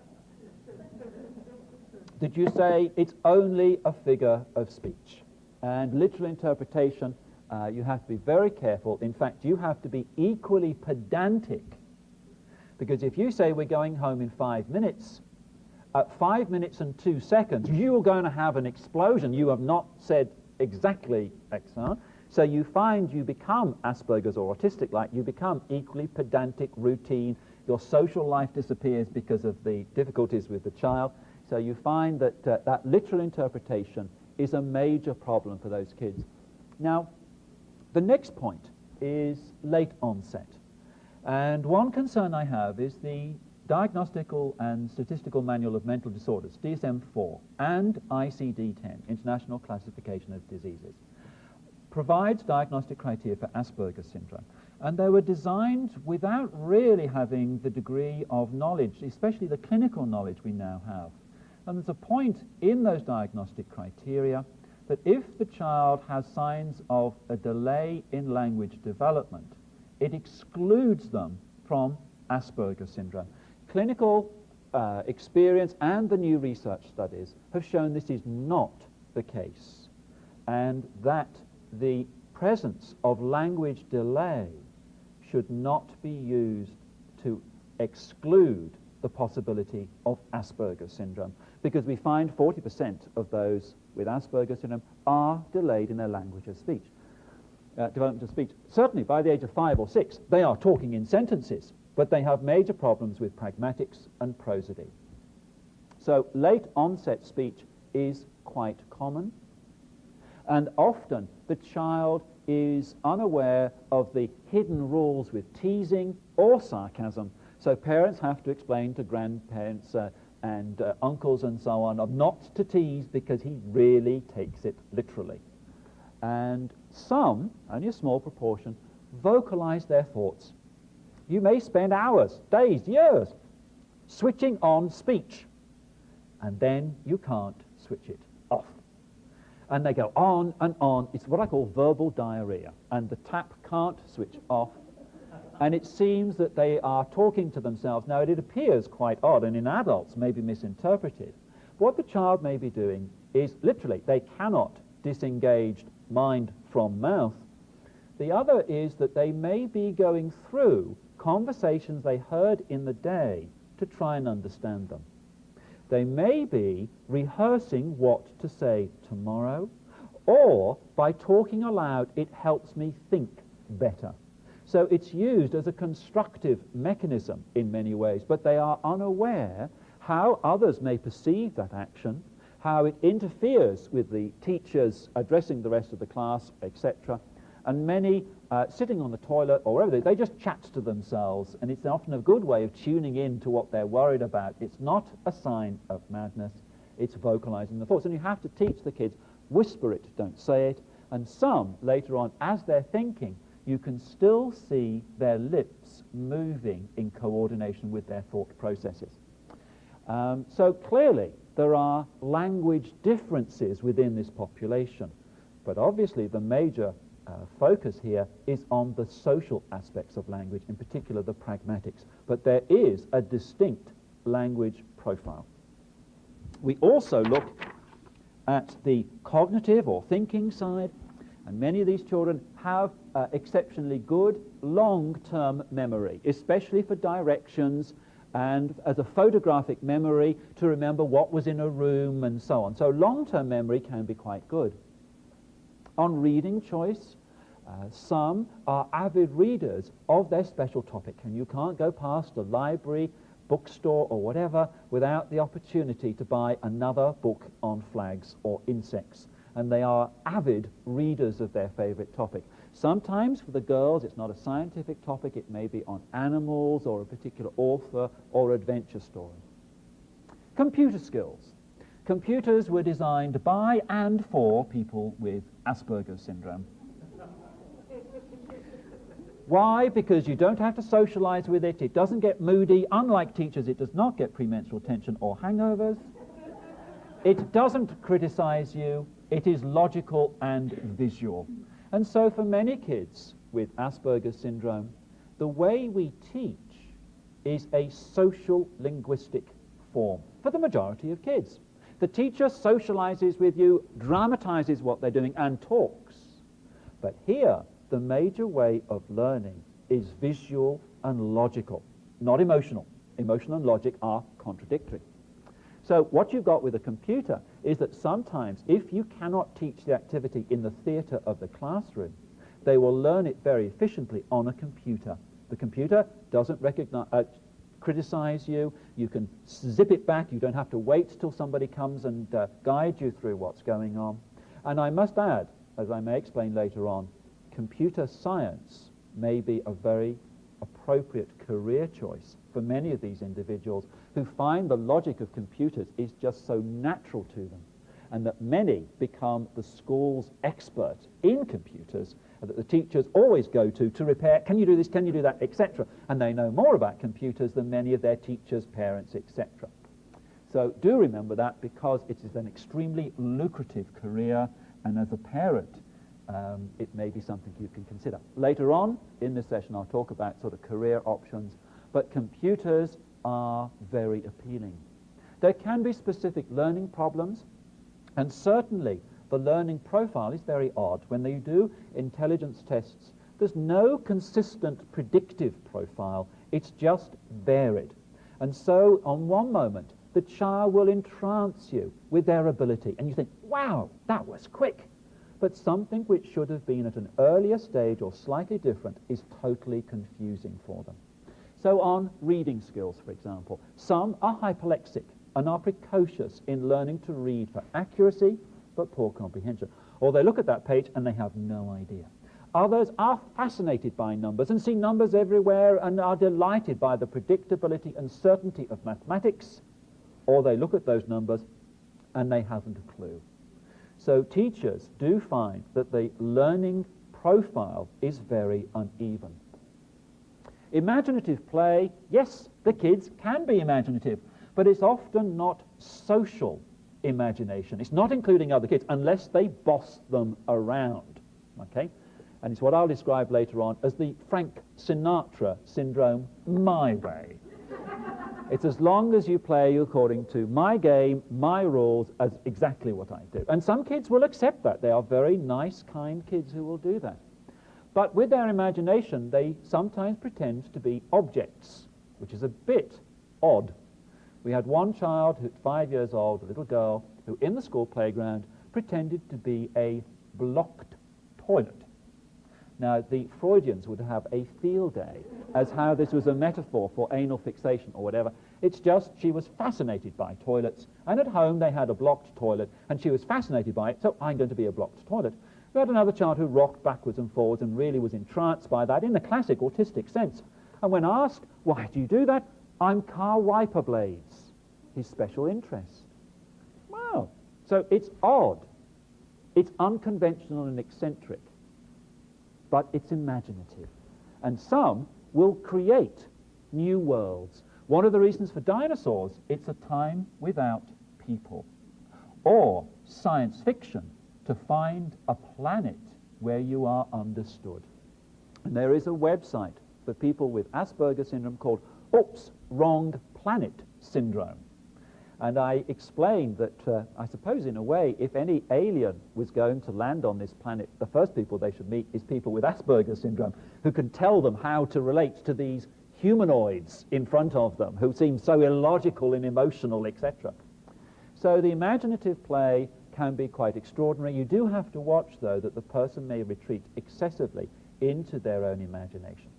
Did you say it's only a figure of speech? And literal interpretation, you have to be very careful. In fact, you have to be equally pedantic. Because if you say we're going home in 5 minutes, at 5 minutes and 2 seconds, you're going to have an explosion. You have not said exactly X. So you find you become Asperger's or autistic-like. You become equally pedantic, routine. Your social life disappears because of the difficulties with the child. So you find that that literal interpretation is a major problem for those kids. Now, the next point is late onset. And one concern I have is the Diagnostical and Statistical Manual of Mental Disorders, DSM-4, and ICD-10, International Classification of Diseases, provides diagnostic criteria for Asperger's syndrome. And they were designed without really having the degree of knowledge, especially the clinical knowledge we now have. And there's a point in those diagnostic criteria that if the child has signs of a delay in language development, it excludes them from Asperger's syndrome. Clinical experience and the new research studies have shown this is not the case, and that the presence of language delay should not be used to exclude the possibility of Asperger's syndrome, because we find 40% of those with Asperger's syndrome are delayed in their language of speech, development of speech. Certainly by the age of 5 or 6, they are talking in sentences, but they have major problems with pragmatics and prosody. So late onset speech is quite common, and often the child is unaware of the hidden rules with teasing or sarcasm, so parents have to explain to grandparents and uncles and so on of not to tease because he really takes it literally. And some, only a small proportion, vocalize their thoughts. You may spend hours, days, years switching on speech, and then you can't switch it off. And they go on and on. It's what I call verbal diarrhea, and the tap can't switch off. And it seems that they are talking to themselves. Now, it appears quite odd, and in adults may be misinterpreted. What the child may be doing is literally they cannot disengage mind from mouth. The other is that they may be going through conversations they heard in the day to try and understand them. They may be rehearsing what to say tomorrow, or by talking aloud, it helps me think better. So it's used as a constructive mechanism in many ways, but they are unaware how others may perceive that action, how it interferes with the teachers addressing the rest of the class, etc. And many sitting on the toilet or wherever they just chat to themselves, and it's often a good way of tuning in to what they're worried about. It's not a sign of madness, it's vocalizing the thoughts. And you have to teach the kids, whisper it, don't say it. And some, later on, as they're thinking, you can still see their lips moving in coordination with their thought processes. So clearly, there are language differences within this population, but obviously the major focus here is on the social aspects of language, in particular the pragmatics. But there is a distinct language profile. We also look at the cognitive or thinking side, and many of these children have exceptionally good long-term memory, especially for directions and as a photographic memory to remember what was in a room and so on. So long-term memory can be quite good. On reading choice, some are avid readers of their special topic, and you can't go past a library, bookstore or whatever without the opportunity to buy another book on flags or insects, and they are avid readers of their favorite topic. Sometimes for the girls it's not a scientific topic, it may be on animals or a particular author or adventure story. Computer skills. Computers were designed by and for people with Asperger's syndrome. Why? Because you don't have to socialize with it, it doesn't get moody, unlike teachers it does not get premenstrual tension or hangovers, it doesn't criticize you, it is logical and visual. And so for many kids with Asperger's syndrome, the way we teach is a social linguistic form for the majority of kids. The teacher socializes with you, dramatizes what they're doing, and talks. But here, the major way of learning is visual and logical, not emotional. Emotion and logic are contradictory. So what you've got with a computer is that sometimes, if you cannot teach the activity in the theater of the classroom, they will learn it very efficiently on a computer. The computer doesn't criticize you, you can zip it back, you don't have to wait till somebody comes and guide you through what's going on. And I must add, as I may explain later on, computer science may be a very appropriate career choice for many of these individuals who find the logic of computers is just so natural to them, and that many become the school's expert in computers, and that the teachers always go to repair, can you do this, can you do that, etc. And they know more about computers than many of their teachers, parents, etc. So do remember that, because it is an extremely lucrative career, and as a parent, it may be something you can consider. Later on in this session, I'll talk about sort of career options, but computers are very appealing. There can be specific learning problems, and certainly the learning profile is very odd. When they do intelligence tests, there's no consistent predictive profile. It's just varied. And so on one moment, the child will entrance you with their ability, and you think, wow, that was quick. But something which should have been at an earlier stage or slightly different is totally confusing for them. So on reading skills, for example, some are hyperlexic and are precocious in learning to read for accuracy but poor comprehension. Or they look at that page and they have no idea. Others are fascinated by numbers and see numbers everywhere and are delighted by the predictability and certainty of mathematics. Or they look at those numbers and they haven't a clue. So teachers do find that the learning profile is very uneven. Imaginative play, yes, the kids can be imaginative, but it's often not social imagination. It's not including other kids unless they boss them around, okay? And it's what I'll describe later on as the Frank Sinatra syndrome, my way. It's as long as you play according to my game, my rules, as exactly what I do. And some kids will accept that. They are very nice, kind kids who will do that. But with their imagination, they sometimes pretend to be objects, which is a bit odd. We had one child who, 5 years old, a little girl, who in the school playground pretended to be a blocked toilet. Now, the Freudians would have a field day as how this was a metaphor for anal fixation or whatever. It's just she was fascinated by toilets, and at home they had a blocked toilet, and she was fascinated by it, so I'm going to be a blocked toilet. We had another child who rocked backwards and forwards and really was entranced by that in the classic autistic sense. And when asked, why do you do that? I'm car wiper blades, his special interest. Wow. So it's odd. It's unconventional and eccentric, but it's imaginative. And some will create new worlds. One of the reasons for dinosaurs, it's a time without people. Or science fiction, to find a planet where you are understood. And there is a website for people with Asperger syndrome called Oops, Wrong Planet Syndrome. And I explained that, I suppose in a way, if any alien was going to land on this planet, the first people they should meet is people with Asperger syndrome, who can tell them how to relate to these humanoids in front of them, who seem so illogical and emotional, etc. So the imaginative play can be quite extraordinary. You do have to watch, though, that the person may retreat excessively into their own imagination.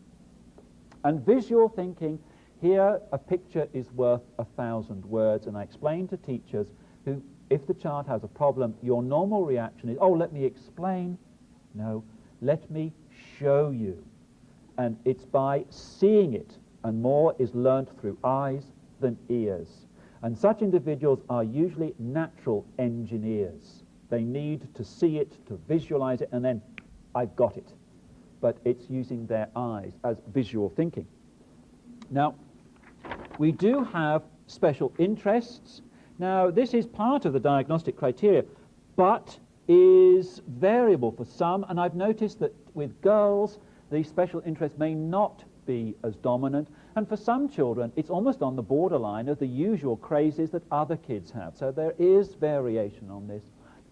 And visual thinking, here a picture is worth 1,000 words, and I explain to teachers who, if the child has a problem, your normal reaction is, oh, let me explain. No, let me show you. And it's by seeing it, and more is learnt through eyes than ears. And such individuals are usually natural engineers. They need to see it, to visualize it, and then I've got it. But it's using their eyes as visual thinking. Now, we do have special interests. Now, this is part of the diagnostic criteria, but is variable for some, and I've noticed that with girls, the special interest may not be as dominant, and for some children, it's almost on the borderline of the usual crazes that other kids have. So there is variation on this.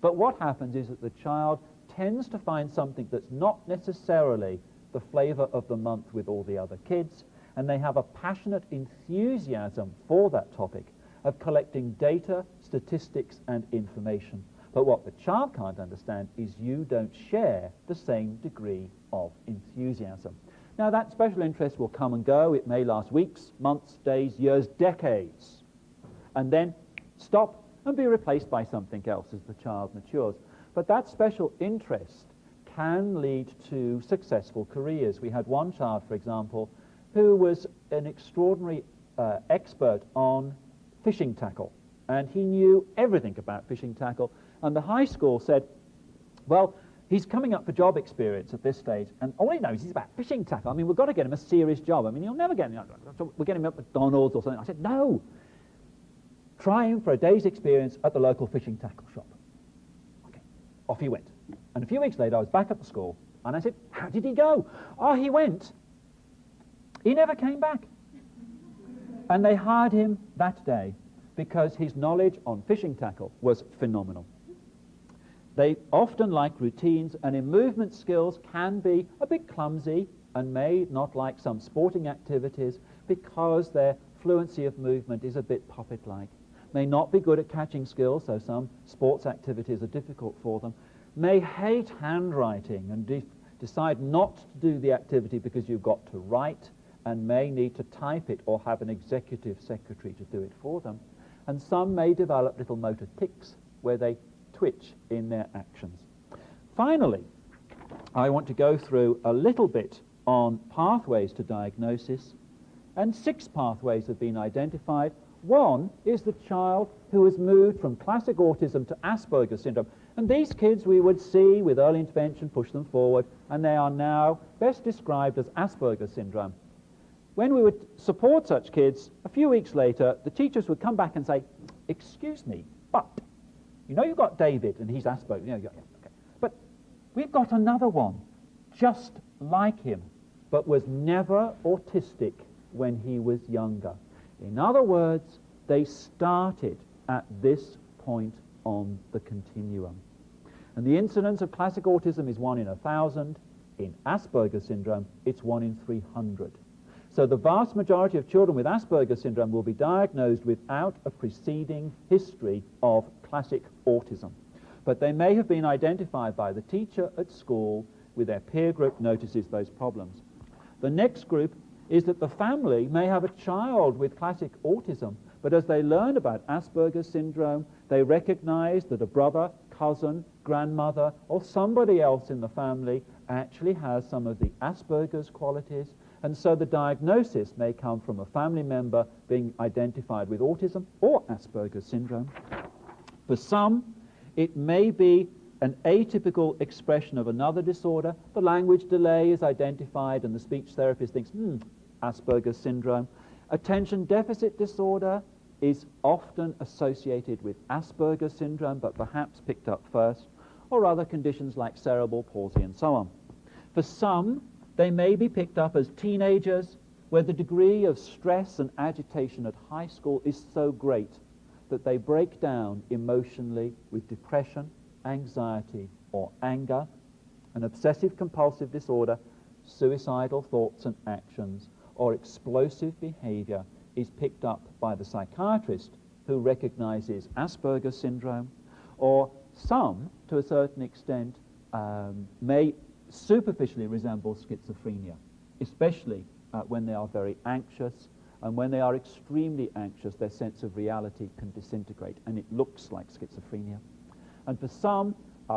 But what happens is that the child tends to find something that's not necessarily the flavor of the month with all the other kids, and they have a passionate enthusiasm for that topic of collecting data, statistics, and information. But what the child can't understand is you don't share the same degree of enthusiasm. Now, that special interest will come and go. It may last weeks, months, days, years, decades, and then stop and be replaced by something else as the child matures. But that special interest can lead to successful careers. We had one child, for example, who was an extraordinary expert on fishing tackle, and he knew everything about fishing tackle. And the high school said, well, he's coming up for job experience at this stage, and all he knows is about fishing tackle. I mean, we've got to get him a serious job. I mean, he'll never get him. We'll get him at McDonald's or something. I said, no. Try him for a day's experience at the local fishing tackle shop. Okay, off he went. And a few weeks later, I was back at the school, and I said, how did he go? Oh, he went. He never came back. And they hired him that day because his knowledge on fishing tackle was phenomenal. They often like routines, and in movement skills can be a bit clumsy and may not like some sporting activities because their fluency of movement is a bit puppet-like. May not be good at catching skills, so some sports activities are difficult for them. May hate handwriting and decide not to do the activity because you've got to write, and may need to type it or have an executive secretary to do it for them. And some may develop little motor tics where they twitch in their actions. Finally, I want to go through a little bit on pathways to diagnosis, and 6 pathways have been identified. One is the child who has moved from classic autism to Asperger's syndrome, and these kids we would see with early intervention push them forward, and they are now best described as Asperger's syndrome. When we would support such kids, a few weeks later, the teachers would come back and say, excuse me, but you know you've got David and he's Asperger's, okay. But we've got another one just like him, but was never autistic when he was younger. In other words, they started at this point on the continuum. And the incidence of classic autism is 1 in 1,000. In Asperger's syndrome, it's 1 in 300. So the vast majority of children with Asperger's syndrome will be diagnosed without a preceding history of classic autism. But they may have been identified by the teacher at school with their peer group notices those problems. The next group is that the family may have a child with classic autism, but as they learn about Asperger's syndrome, they recognize that a brother, cousin, grandmother, or somebody else in the family actually has some of the Asperger's qualities. And so the diagnosis may come from a family member being identified with autism or Asperger's syndrome. For some, it may be an atypical expression of another disorder. The language delay is identified and the speech therapist thinks, Asperger's syndrome. Attention deficit disorder is often associated with Asperger's syndrome, but perhaps picked up first, or other conditions like cerebral palsy and so on. For some, they may be picked up as teenagers, where the degree of stress and agitation at high school is so great that they break down emotionally with depression, anxiety, or anger, an obsessive-compulsive disorder, suicidal thoughts and actions, or explosive behavior is picked up by the psychiatrist who recognizes Asperger's syndrome, or some, to a certain extent, may superficially resemble schizophrenia, especially when they are very anxious, and when they are extremely anxious, their sense of reality can disintegrate, and it looks like schizophrenia. And for some,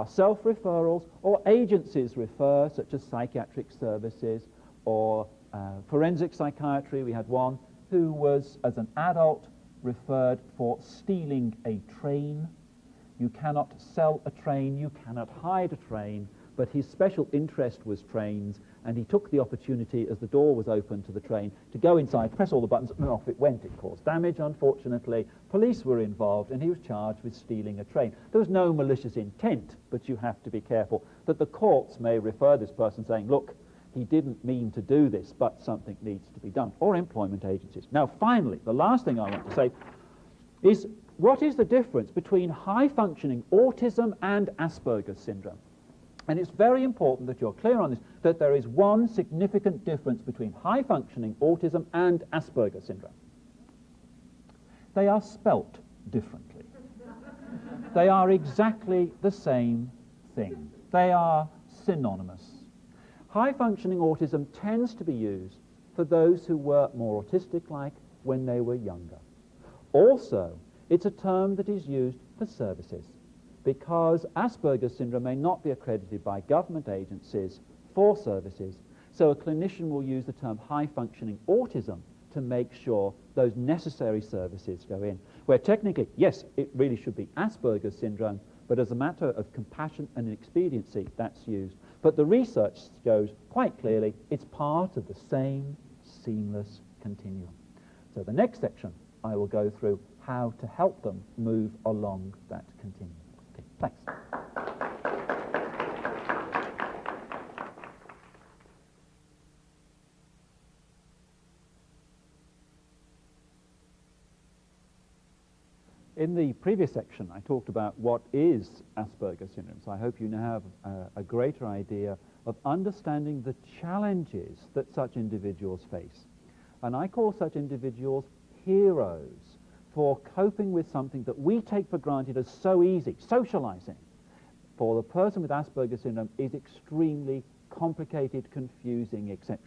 self-referrals or agencies refer, such as psychiatric services or forensic psychiatry. We had one who was, as an adult, referred for stealing a train. You cannot sell a train, you cannot hide a train, but his special interest was trains, and he took the opportunity as the door was open to the train to go inside, press all the buttons, and off it went. It caused damage, unfortunately. Police were involved, and he was charged with stealing a train. There was no malicious intent, but you have to be careful that the courts may refer this person saying, look, he didn't mean to do this, but something needs to be done, or employment agencies. Now, finally, the last thing I want to say is, what is the difference between high-functioning autism and Asperger's syndrome? And it's very important that you're clear on this, that there is one significant difference between high-functioning autism and Asperger's syndrome. They are spelt differently. They are exactly the same thing. They are synonymous. High-functioning autism tends to be used for those who were more autistic-like when they were younger. Also, it's a term that is used for services, because Asperger's syndrome may not be accredited by government agencies for services. So a clinician will use the term high-functioning autism to make sure those necessary services go in. Where technically, yes, it really should be Asperger's syndrome, but as a matter of compassion and expediency, that's used. But the research shows quite clearly it's part of the same seamless continuum. So the next section, I will go through how to help them move along that continuum. Okay, thanks. In the previous section, I talked about what is Asperger's syndrome, so I hope you now have a greater idea of understanding the challenges that such individuals face. And I call such individuals heroes for coping with something that we take for granted as so easy, socializing. For the person with Asperger's syndrome is extremely complicated, confusing, etc.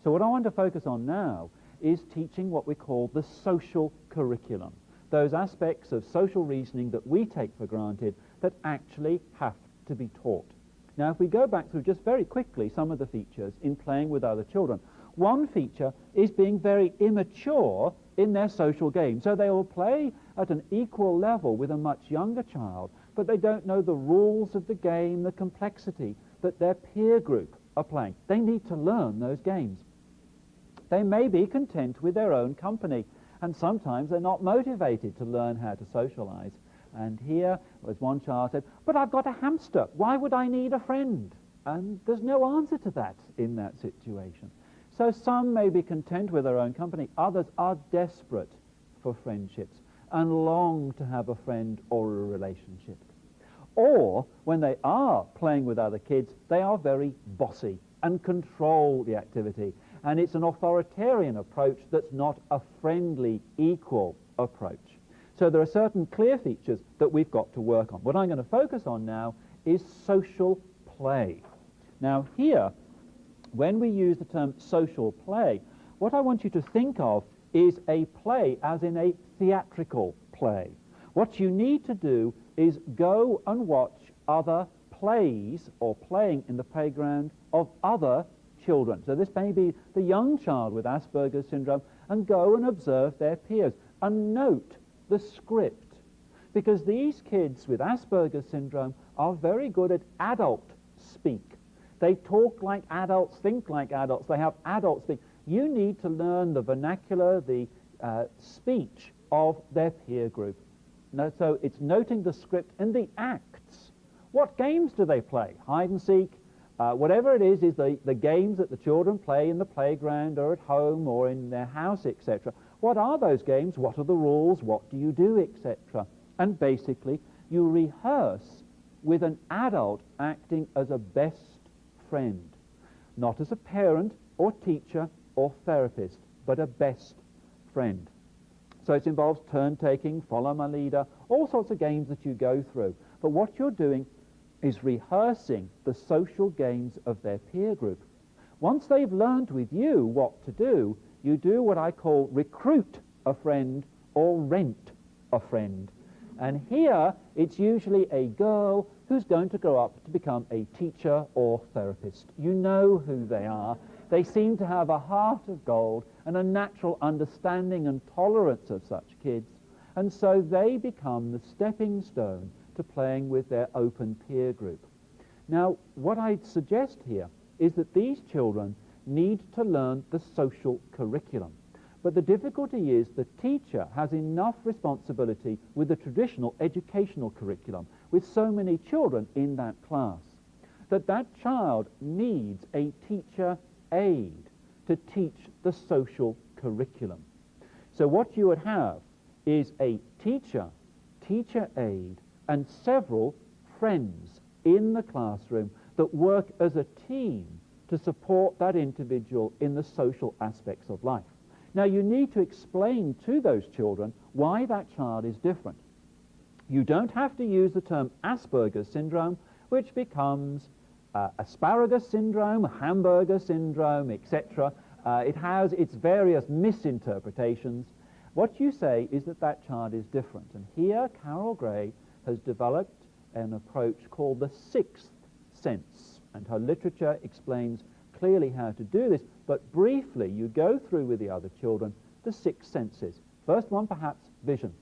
So what I want to focus on now is teaching what we call the social curriculum. Those aspects of social reasoning that we take for granted that actually have to be taught. Now, if we go back through just very quickly some of the features in playing with other children, one feature is being very immature in their social game. So they will play at an equal level with a much younger child, but they don't know the rules of the game, the complexity that their peer group are playing. They need to learn those games. They may be content with their own company, and sometimes they're not motivated to learn how to socialize. And here, as one child said, but I've got a hamster. Why would I need a friend? And there's no answer to that in that situation. So some may be content with their own company. Others are desperate for friendships and long to have a friend or a relationship. Or when they are playing with other kids, they are very bossy and control the activity. And it's an authoritarian approach that's not a friendly, equal approach. So there are certain clear features that we've got to work on. What I'm going to focus on now is social play. Now here, when we use the term social play, what I want you to think of is a play as in a theatrical play. What you need to do is go and watch other plays or playing in the playground of other children. So this may be the young child with Asperger's syndrome, and go and observe their peers and note the script. Because these kids with Asperger's syndrome are very good at adult speak. They talk like adults, think like adults, they have adult speak. You need to learn the vernacular, the speech of their peer group. So it's noting the script and the acts. What games do they play? Hide and seek, whatever it is the games that the children play in the playground or at home or in their house, etc. What are those games? What are the rules? What do you do, etc.? And basically, you rehearse with an adult acting as a best friend, not as a parent or teacher or therapist, but a best friend. So it involves turn-taking, follow my leader, all sorts of games that you go through. But what you're doing is rehearsing the social games of their peer group. Once they've learned with you what to do, you do what I call recruit a friend or rent a friend. And here, it's usually a girl who's going to grow up to become a teacher or therapist. You know who they are. They seem to have a heart of gold and a natural understanding and tolerance of such kids. And so they become the stepping stone to playing with their open peer group. Now, what I'd suggest here is that these children need to learn the social curriculum. But the difficulty is the teacher has enough responsibility with the traditional educational curriculum, with so many children in that class, that child needs a teacher aide to teach the social curriculum. So what you would have is a teacher, teacher aide, and several friends in the classroom that work as a team to support that individual in the social aspects of life. Now, you need to explain to those children why that child is different. You don't have to use the term Asperger's syndrome, which becomes asparagus syndrome, hamburger syndrome, etc. It has its various misinterpretations. What you say is that that child is different. And here, Carol Gray has developed an approach called the sixth sense, and her literature explains clearly how to do this, but briefly you go through with the other children the 6 senses. First one, perhaps vision.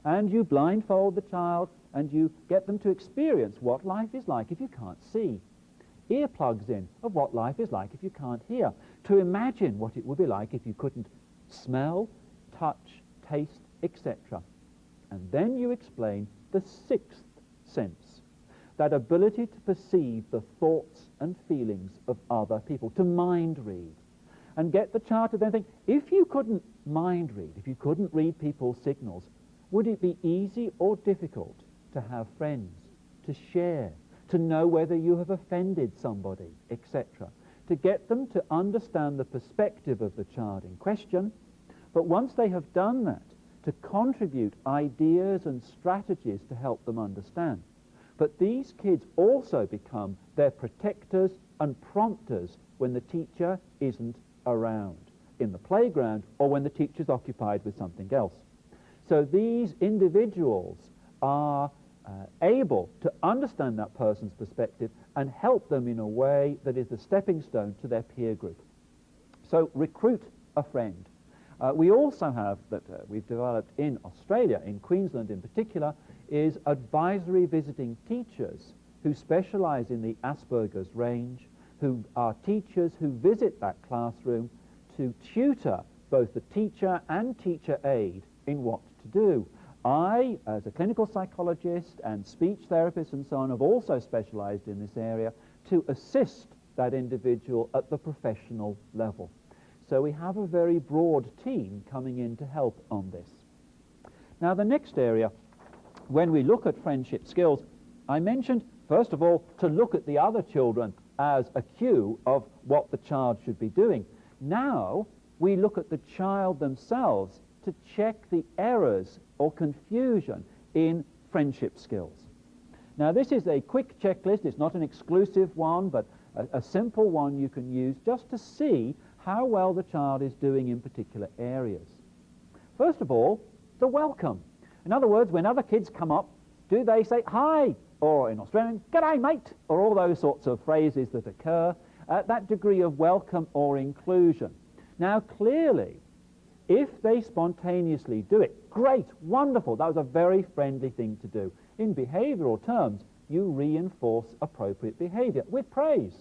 And you blindfold the child and you get them to experience what life is like if you can't see. Earplugs in of what life is like if you can't hear. To imagine what it would be like if you couldn't smell, touch, taste, etc. And then you explain the 6th sense, that ability to perceive the thoughts and feelings of other people, to mind read, and get the child to then think, if you couldn't mind read, if you couldn't read people's signals, would it be easy or difficult to have friends, to share, to know whether you have offended somebody, etc. To get them to understand the perspective of the child in question, but once they have done that, to contribute ideas and strategies to help them understand. But these kids also become their protectors and prompters when the teacher isn't around, in the playground or when the teacher's occupied with something else. So these individuals are able to understand that person's perspective and help them in a way that is the stepping stone to their peer group. So recruit a friend. We also have, that we've developed in Australia, in Queensland in particular, is advisory visiting teachers who specialize in the Asperger's range, who are teachers who visit that classroom to tutor both the teacher and teacher aide in what to do. I, as a clinical psychologist and speech therapist and so on, have also specialized in this area to assist that individual at the professional level. So we have a very broad team coming in to help on this. Now the next area, when we look at friendship skills, I mentioned, first of all, to look at the other children as a cue of what the child should be doing. Now we look at the child themselves to check the errors or confusion in friendship skills. Now this is a quick checklist. It's not an exclusive one, but a simple one you can use just to see how well the child is doing in particular areas. First of all, the welcome. In other words, when other kids come up, do they say hi, or in Australian, g'day mate, or all those sorts of phrases that occur at that degree of welcome or inclusion. Now clearly, if they spontaneously do it, great, wonderful, that was a very friendly thing to do. In behavioral terms, you reinforce appropriate behavior with praise.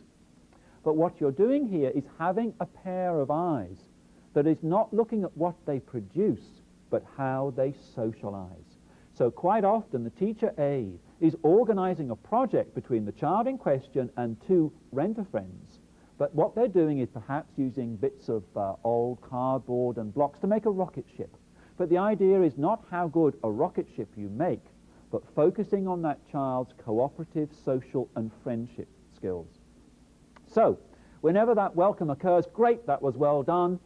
But what you're doing here is having a pair of eyes that is not looking at what they produce, but how they socialize. So quite often the teacher aide is organizing a project between the child in question and 2 renter-friends. But what they're doing is perhaps using bits of old cardboard and blocks to make a rocket ship. But the idea is not how good a rocket ship you make, but focusing on that child's cooperative, social and friendship skills. So, whenever that welcome occurs, great, that was well done.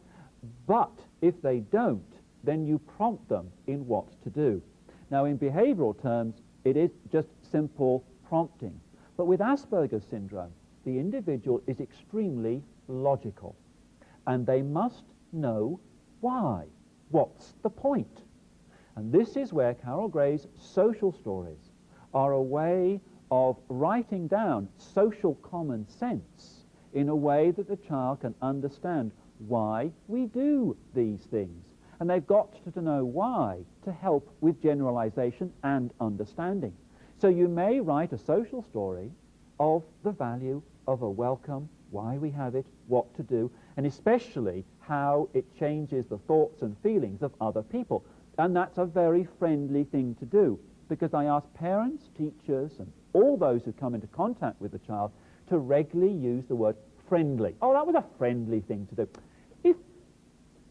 But if they don't, then you prompt them in what to do. Now, in behavioral terms, it is just simple prompting. But with Asperger's syndrome, the individual is extremely logical. And they must know why. What's the point? And this is where Carol Gray's social stories are a way of writing down social common sense in a way that the child can understand why we do these things. And they've got to know why to help with generalization and understanding. So you may write a social story of the value of a welcome, why we have it, what to do, and especially how it changes the thoughts and feelings of other people. And that's a very friendly thing to do, because I ask parents, teachers, and all those who come into contact with the child to regularly use the word friendly. Oh, that was a friendly thing to do. If,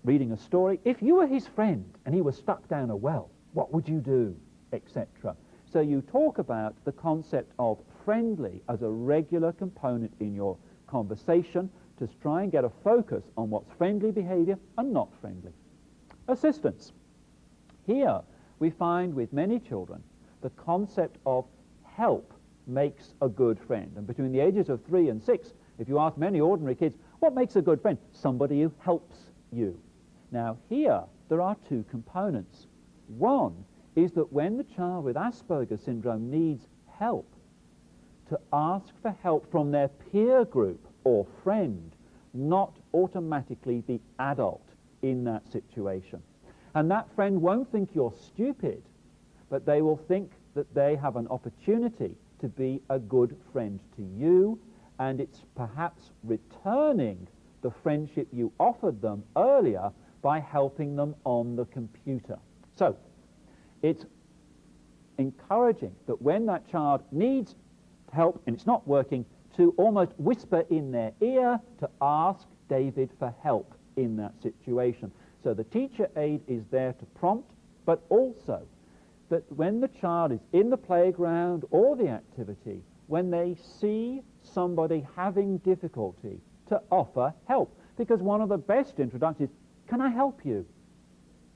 reading a story, if you were his friend and he was stuck down a well, what would you do, etc. So you talk about the concept of friendly as a regular component in your conversation to try and get a focus on what's friendly behavior and not friendly. Assistance. Here we find with many children the concept of help makes a good friend. And between the ages of 3 and 6, if you ask many ordinary kids, what makes a good friend? Somebody who helps you. Now here there are 2 components. One is that when the child with Asperger's syndrome needs help, to ask for help from their peer group or friend not automatically the adult in that situation. And that friend won't think you're stupid, but they will think that they have an opportunity to be a good friend to you, and it's perhaps returning the friendship you offered them earlier by helping them on the computer. So it's encouraging that when that child needs help and it's not working, to almost whisper in their ear to ask David for help in that situation. So the teacher aid is there to prompt, but also that when the child is in the playground or the activity, when they see somebody having difficulty, to offer help. Because one of the best introductions is, can I help you?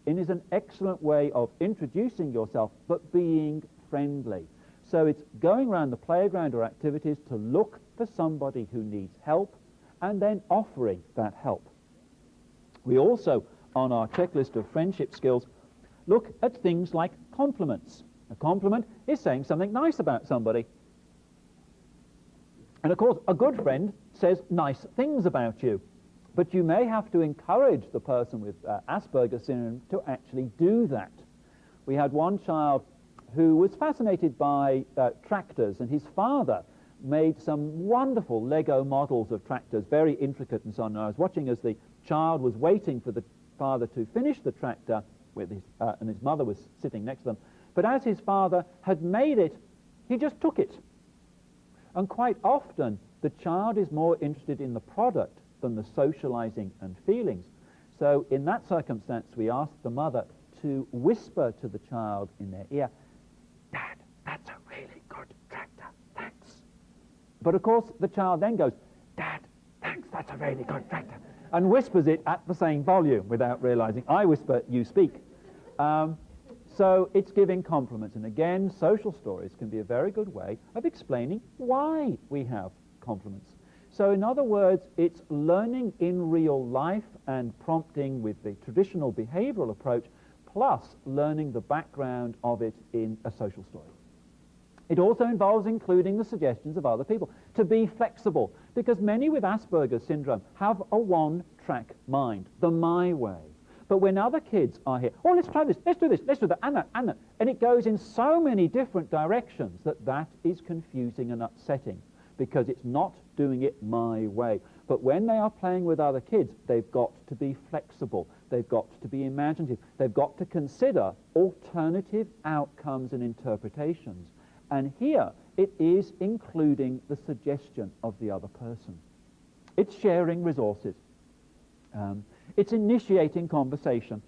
It is an excellent way of introducing yourself, but being friendly. So it's going around the playground or activities to look for somebody who needs help and then offering that help. We also, on our checklist of friendship skills, look at things like compliments. A compliment is saying something nice about somebody. And of course, a good friend says nice things about you. But you may have to encourage the person with Asperger's syndrome to actually do that. We had one child who was fascinated by tractors, and his father made some wonderful Lego models of tractors, very intricate and so on. And I was watching as the child was waiting for the father to finish the tractor, with and his mother was sitting next to them. But as his father had made it, he just took it. And quite often, the child is more interested in the product than the socializing and feelings. So in that circumstance, we asked the mother to whisper to the child in their ear, "Dad, that's a really good tractor, thanks." But of course, the child then goes, "Dad, thanks, that's a really good tractor," and whispers it at the same volume without realizing. I whisper, you speak. So it's giving compliments. And again, social stories can be a very good way of explaining why we have compliments. So in other words, it's learning in real life and prompting with the traditional behavioral approach, plus learning the background of it in a social story. It also involves including the suggestions of other people, to be flexible, because many with Asperger's syndrome have a one-track mind, the my way. But when other kids are here, oh, let's try this, let's do that, and that, and it goes in so many different directions that is confusing and upsetting, because it's not doing it my way. But when they are playing with other kids, they've got to be flexible, they've got to be imaginative, they've got to consider alternative outcomes and interpretations. And here, it is including the suggestion of the other person. It's sharing resources. It's initiating conversation.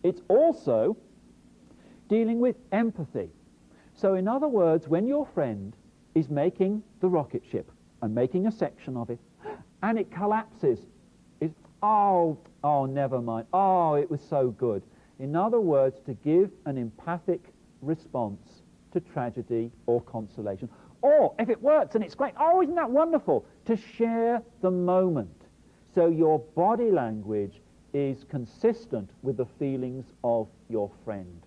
It's also dealing with empathy. So in other words, when your friend is making the rocket ship and making a section of it, and it collapses, it's, oh, never mind, oh, it was so good. In other words, to give an empathic response to tragedy or consolation. Or, if it works and it's great, oh, isn't that wonderful? To share the moment. So your body language is consistent with the feelings of your friend.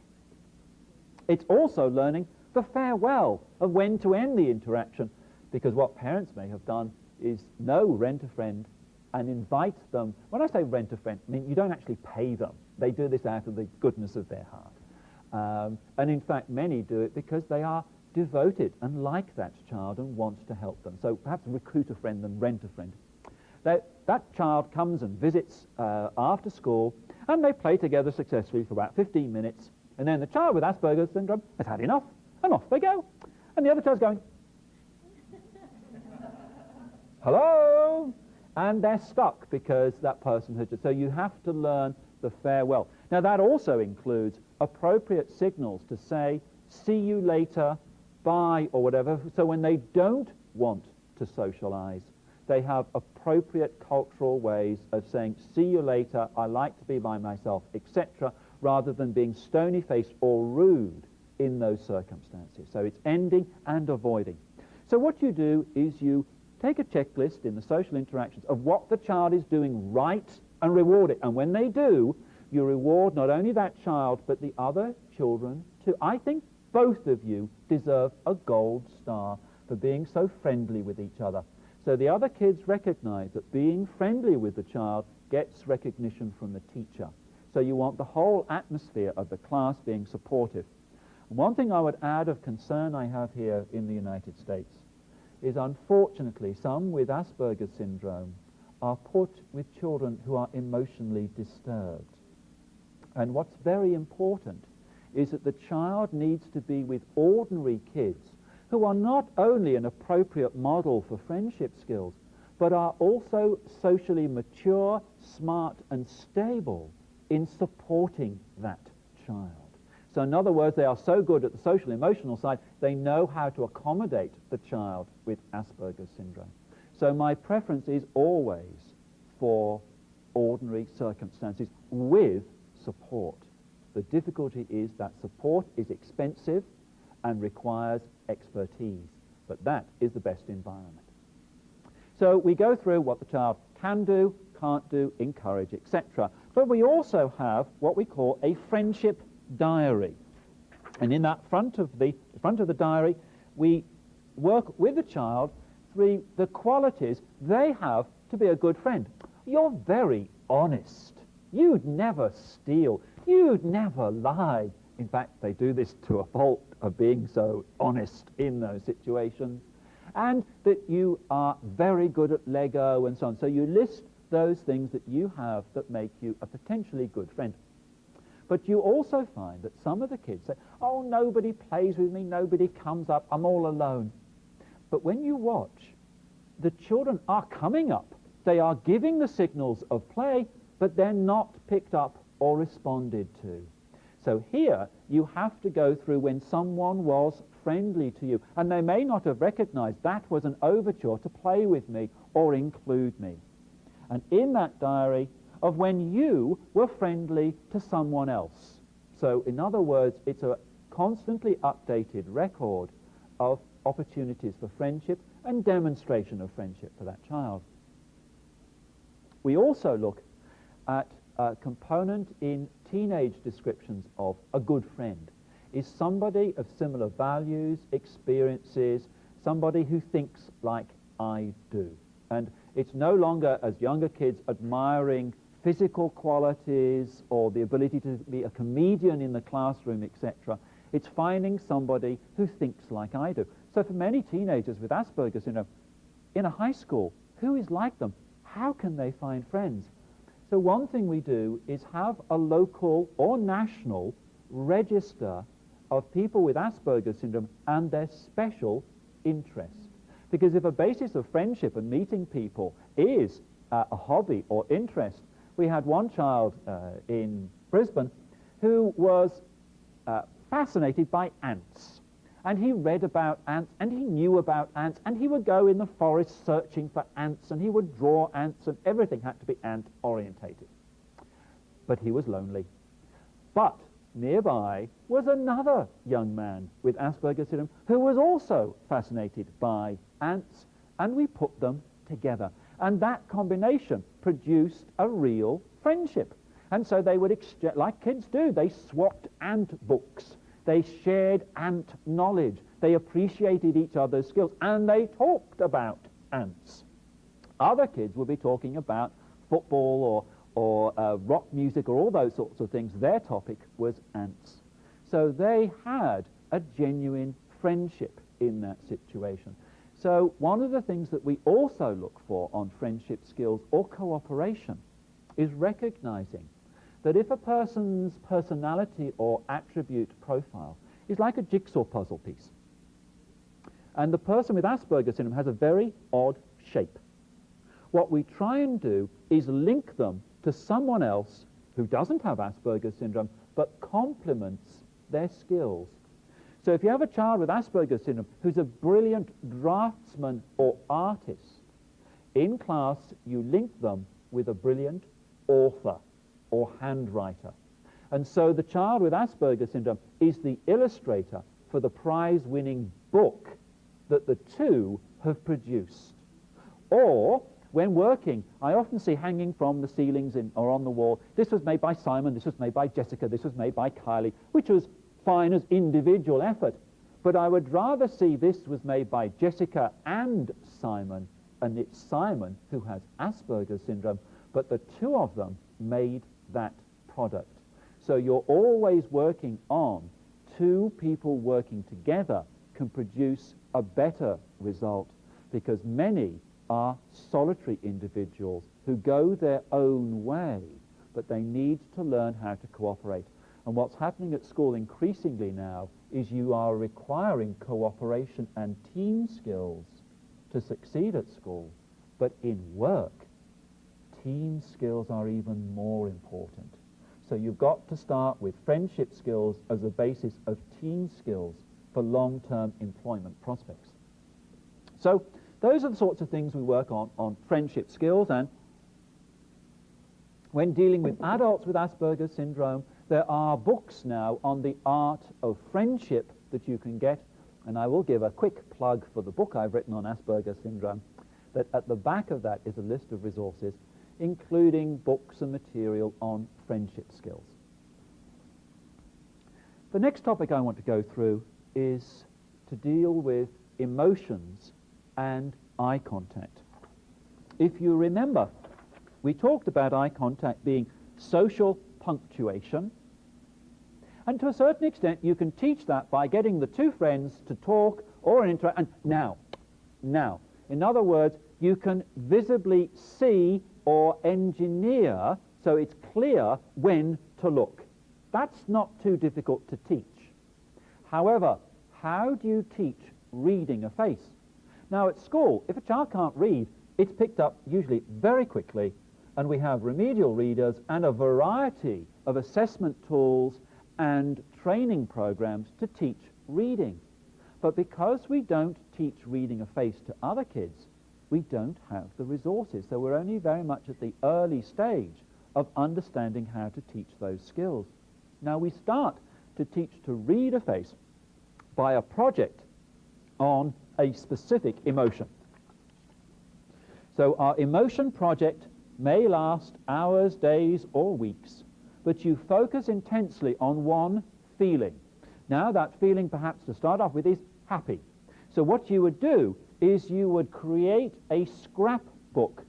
It's also learning the farewell of when to end the interaction, because what parents may have done is know rent-a-friend and invite them. When I say rent-a-friend, I mean you don't actually pay them. They do this out of the goodness of their heart. And in fact, many do it because they are devoted and like that child and want to help them. So perhaps recruit a friend and rent a friend. That child comes and visits after school, and they play together successfully for about 15 minutes, and then the child with Asperger's syndrome has had enough, and off they go. And the other child's going, hello? And they're stuck because that person has just... So you have to learn the farewell. Now that also includes appropriate signals to say, see you later, bye, or whatever. So when they don't want to socialize, they have appropriate cultural ways of saying, see you later, I like to be by myself, etc., rather than being stony-faced or rude in those circumstances. So it's ending and avoiding. So what you do is you take a checklist in the social interactions of what the child is doing right and reward it. And when they do, you reward not only that child, but the other children too. I think both of you deserve a gold star for being so friendly with each other. So the other kids recognize that being friendly with the child gets recognition from the teacher. So you want the whole atmosphere of the class being supportive. And one thing I would add of concern I have here in the United States is, unfortunately, some with Asperger's syndrome are put with children who are emotionally disturbed. And what's very important is that the child needs to be with ordinary kids who are not only an appropriate model for friendship skills, but are also socially mature, smart, and stable in supporting that child. So in other words, they are so good at the social emotional side, they know how to accommodate the child with Asperger's syndrome. So my preference is always for ordinary circumstances with support. The difficulty is that support is expensive and requires expertise, but that is the best environment. So we go through what the child can do, can't do, encourage, etc. But we also have what we call a friendship diary. And in that front of the diary, we work with the child through the qualities they have to be a good friend. You're very honest. You'd never steal. You'd never lie. In fact, they do this to a fault of being so honest in those situations. And that you are very good at Lego and so on. So you list those things that you have that make you a potentially good friend. But you also find that some of the kids say, oh, nobody plays with me, nobody comes up, I'm all alone. But when you watch, the children are coming up. They are giving the signals of play, but they're not picked up or responded to. So here, you have to go through when someone was friendly to you, and they may not have recognized that was an overture to play with me or include me. And in that diary of when you were friendly to someone else. So in other words, it's a constantly updated record of opportunities for friendship and demonstration of friendship for that child. We also look at a component in teenage descriptions of a good friend. Is somebody of similar values, experiences, somebody who thinks like I do. And it's no longer, as younger kids, admiring physical qualities or the ability to be a comedian in the classroom, etc. It's finding somebody who thinks like I do. So for many teenagers with Asperger's syndrome, in a high school, who is like them? How can they find friends? So one thing we do is have a local or national register of people with Asperger's syndrome and their special interest. Because if a basis of friendship and meeting people is a hobby or interest, we had one child in Brisbane who was fascinated by ants. And he read about ants, and he knew about ants, and he would go in the forest searching for ants, and he would draw ants, and everything had to be ant-orientated. But he was lonely. But nearby was another young man with Asperger's syndrome who was also fascinated by ants, and we put them together. And that combination produced a real friendship. And so they would exchange, like kids do, they swapped ant books. They shared ant knowledge. They appreciated each other's skills, and they talked about ants. Other kids would be talking about football or rock music or all those sorts of things. Their topic was ants. So they had a genuine friendship in that situation. So one of the things that we also look for on friendship skills or cooperation is recognizing that if a person's personality or attribute profile is like a jigsaw puzzle piece, and the person with Asperger's syndrome has a very odd shape, what we try and do is link them to someone else who doesn't have Asperger's syndrome but complements their skills. So if you have a child with Asperger's syndrome who's a brilliant draftsman or artist, in class you link them with a brilliant author or handwriter. And so the child with Asperger's syndrome is the illustrator for the prize-winning book that the two have produced. Or, when working, I often see hanging from the ceilings or on the wall, this was made by Simon, this was made by Jessica, this was made by Kylie, which was fine as individual effort. But I would rather see this was made by Jessica and Simon and it's Simon who has Asperger's syndrome, but the two of them made that product. So you're always working on two people working together can produce a better result, because many are solitary individuals who go their own way, but they need to learn how to cooperate. And what's happening at school increasingly now is you are requiring cooperation and team skills to succeed at school, but in work, team skills are even more important. So you've got to start with friendship skills as a basis of team skills for long-term employment prospects. So those are the sorts of things we work on friendship skills. And when dealing with adults with Asperger's syndrome, there are books now on the art of friendship that you can get. And I will give a quick plug for the book I've written on Asperger's syndrome, that at the back of that is a list of resources, including books and material on friendship skills. The next topic I want to go through is to deal with emotions and eye contact. If you remember, we talked about eye contact being social punctuation, and to a certain extent you can teach that by getting the two friends to talk or interact. And now, in other words, you can visibly see or engineer so it's clear when to look. That's not too difficult to teach. However, how do you teach reading a face? Now at school, if a child can't read, it's picked up usually very quickly, and we have remedial readers and a variety of assessment tools and training programs to teach reading. But because we don't teach reading a face to other kids, we don't have the resources. So we're only very much at the early stage of understanding how to teach those skills. Now we start to teach to read a face by a project on a specific emotion. So our emotion project may last hours, days, or weeks, but you focus intensely on one feeling. Now that feeling, perhaps to start off with, is happy. So what you would do is you would create a scrapbook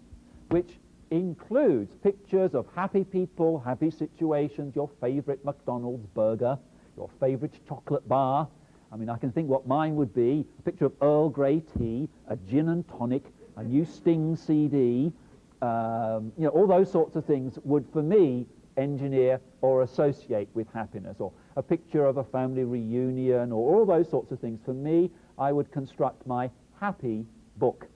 which includes pictures of happy people, happy situations, your favorite McDonald's burger, your favorite chocolate bar. I mean, I can think what mine would be: a picture of Earl Grey tea, a gin and tonic, a new Sting CD, all those sorts of things would, for me, engineer or associate with happiness, or a picture of a family reunion, or all those sorts of things. For me, I would construct my happy book.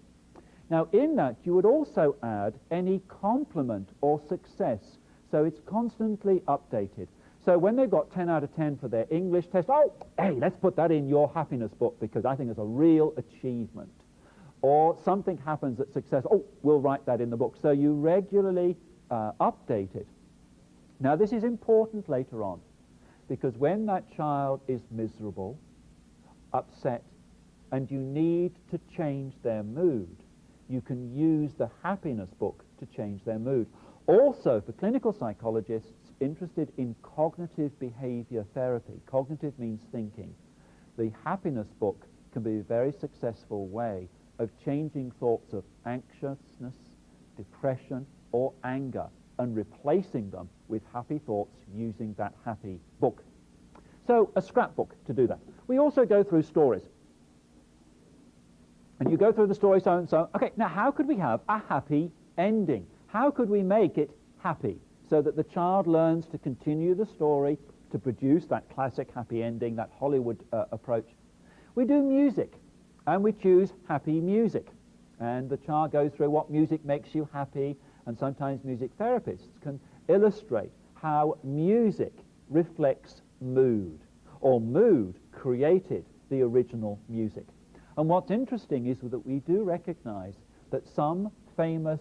Now in that you would also add any compliment or success, so it's constantly updated. So when they've got 10 out of 10 for their English test, oh, hey, let's put that in your happiness book because I think it's a real achievement. Or something happens at success, oh, we'll write that in the book. So you regularly update it. Now this is important later on, because when that child is miserable, upset, and you need to change their mood, you can use the happiness book to change their mood. Also, for clinical psychologists interested in cognitive behavior therapy, cognitive means thinking, the happiness book can be a very successful way of changing thoughts of anxiousness, depression, or anger, and replacing them with happy thoughts using that happy book. So a scrapbook to do that. We also go through stories. And you go through the story so and so. Okay, now how could we have a happy ending? How could we make it happy so that the child learns to continue the story to produce that classic happy ending, that Hollywood approach? We do music, and we choose happy music. And the child goes through what music makes you happy, and sometimes music therapists can illustrate how music reflects mood, or mood created the original music. And what's interesting is that we do recognize that some famous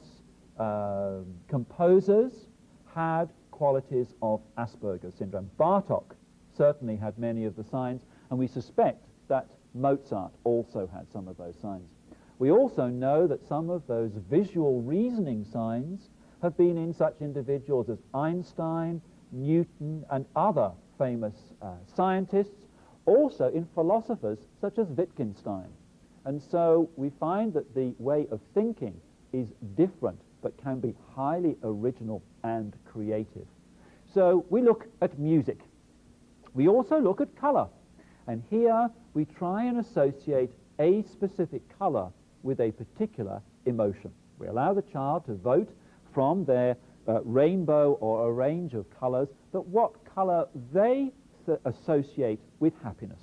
composers had qualities of Asperger's syndrome. Bartók certainly had many of the signs, and we suspect that Mozart also had some of those signs. We also know that some of those visual reasoning signs have been in such individuals as Einstein, Newton, and other famous scientists, also in philosophers such as Wittgenstein. And so we find that the way of thinking is different, but can be highly original and creative. So we look at music. We also look at colour. And here we try and associate a specific colour with a particular emotion. We allow the child to vote from their rainbow or a range of colours, that what colour they associate with happiness.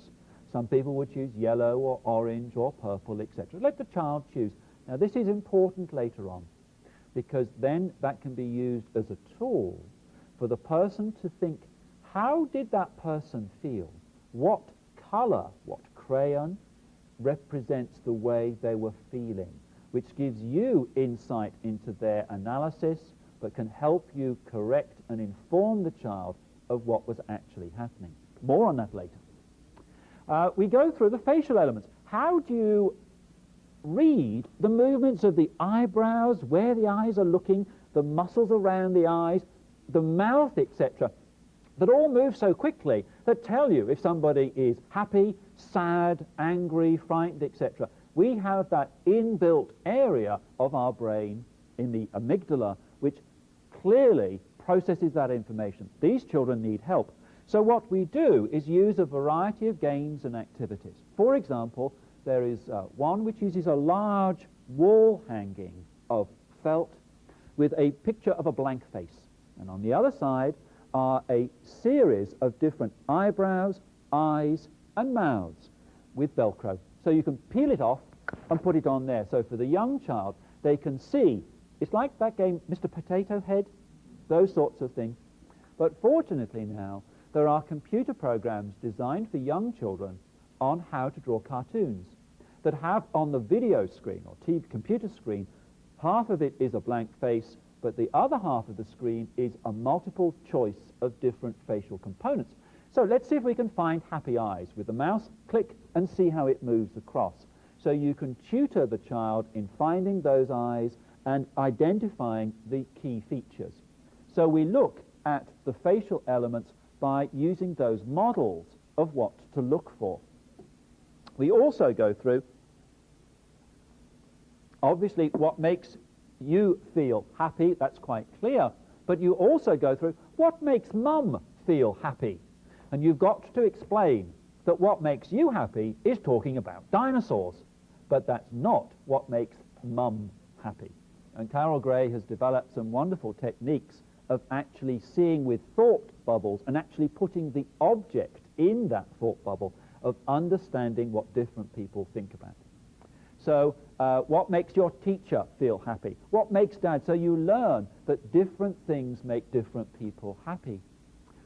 Some people would choose yellow or orange or purple, etc. Let the child choose. Now this is important later on, because then that can be used as a tool for the person to think, how did that person feel? What colour, what crayon represents the way they were feeling, which gives you insight into their analysis, but can help you correct and inform the child of what was actually happening. More on that later. We go through the facial elements. How do you read the movements of the eyebrows, where the eyes are looking, the muscles around the eyes, the mouth, etc., that all move so quickly that tell you if somebody is happy, sad, angry, frightened, etc. We have that inbuilt area of our brain in the amygdala which clearly processes that information. These children need help. So what we do is use a variety of games and activities. For example, there is one which uses a large wall hanging of felt with a picture of a blank face. And on the other side are a series of different eyebrows, eyes, and mouths with Velcro. So you can peel it off and put it on there. So for the young child, they can see. It's like that game, Mr. Potato Head, those sorts of things. But fortunately now, there are computer programs designed for young children on how to draw cartoons that have on the video screen or computer screen, half of it is a blank face, but the other half of the screen is a multiple choice of different facial components. So let's see if we can find happy eyes. With the mouse, click and see how it moves across. So you can tutor the child in finding those eyes and identifying the key features. So we look at the facial elements by using those models of what to look for. We also go through, obviously, what makes you feel happy, that's quite clear, but you also go through what makes mum feel happy. And you've got to explain that what makes you happy is talking about dinosaurs, but that's not what makes mum happy. And Carol Gray has developed some wonderful techniques of actually seeing with thought bubbles and actually putting the object in that thought bubble, of understanding what different people think about. So what makes your teacher feel happy? What makes dad? So you learn that different things make different people happy.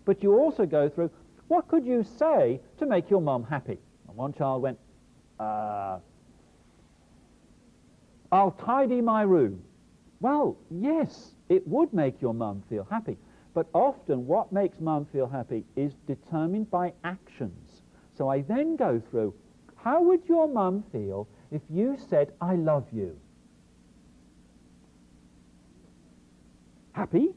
But you also go through, what could you say to make your mum happy? And one child went, I'll tidy my room. Well, yes, it would make your mum feel happy. But often what makes mum feel happy is determined by actions. So I then go through, how would your mum feel if you said, I love you? Happy?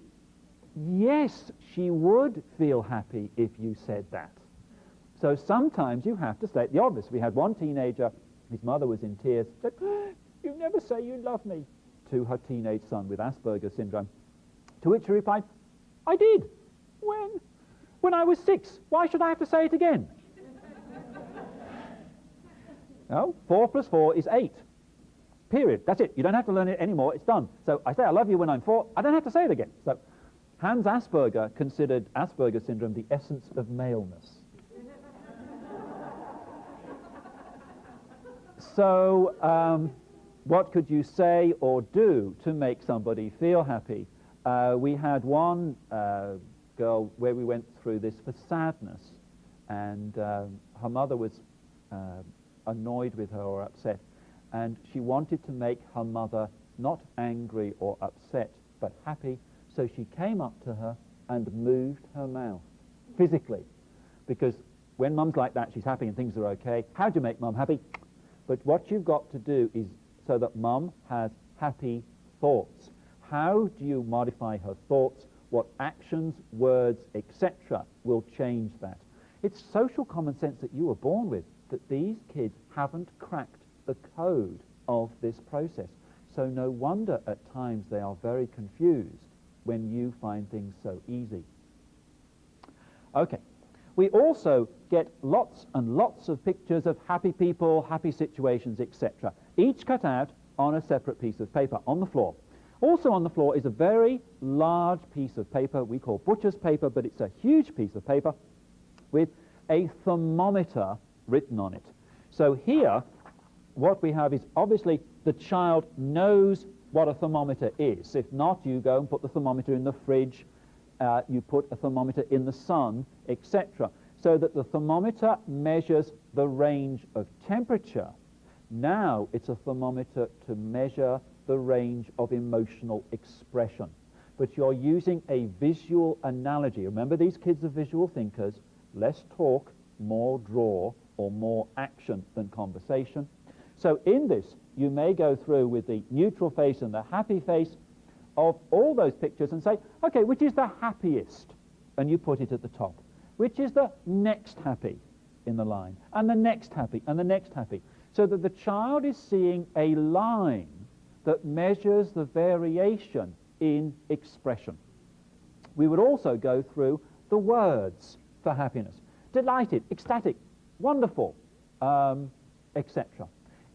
Yes, she would feel happy if you said that. So sometimes you have to state the obvious. We had one teenager, his mother was in tears, said, you never say you love me, to her teenage son with Asperger syndrome. To which she replied, I did. When? When I was 6. Why should I have to say it again? No, 4 plus 4 is 8. Period. That's it. You don't have to learn it anymore. It's done. So I say I love you when I'm 4. I don't have to say it again. So Hans Asperger considered Asperger syndrome the essence of maleness. So what could you say or do to make somebody feel happy? We had one girl where we went through this for sadness, and her mother was annoyed with her or upset, and she wanted to make her mother not angry or upset, but happy, so she came up to her and moved her mouth physically, because when mum's like that, she's happy and things are okay. How do you make mum happy? But what you've got to do is so that mum has happy thoughts. How do you modify her thoughts? What actions, words, etc. will change that? It's social common sense that you were born with, that these kids haven't cracked the code of this process. So no wonder at times they are very confused when you find things so easy. Okay, we also get lots and lots of pictures of happy people, happy situations, etc., each cut out on a separate piece of paper on the floor. Also on the floor is a very large piece of paper we call butcher's paper, but it's a huge piece of paper with a thermometer written on it. So here, what we have is obviously the child knows what a thermometer is. If not, you go and put the thermometer in the fridge, you put a thermometer in the sun, etc., so that the thermometer measures the range of temperature. Now it's a thermometer to measure the range of emotional expression. But you're using a visual analogy. Remember, these kids are visual thinkers. Less talk, more draw, or more action than conversation. So in this, you may go through with the neutral face and the happy face of all those pictures and say, okay, which is the happiest? And you put it at the top. Which is the next happy in the line? And the next happy, and the next happy. So that the child is seeing a line that measures the variation in expression. We would also go through the words for happiness. Delighted, ecstatic, wonderful, etc.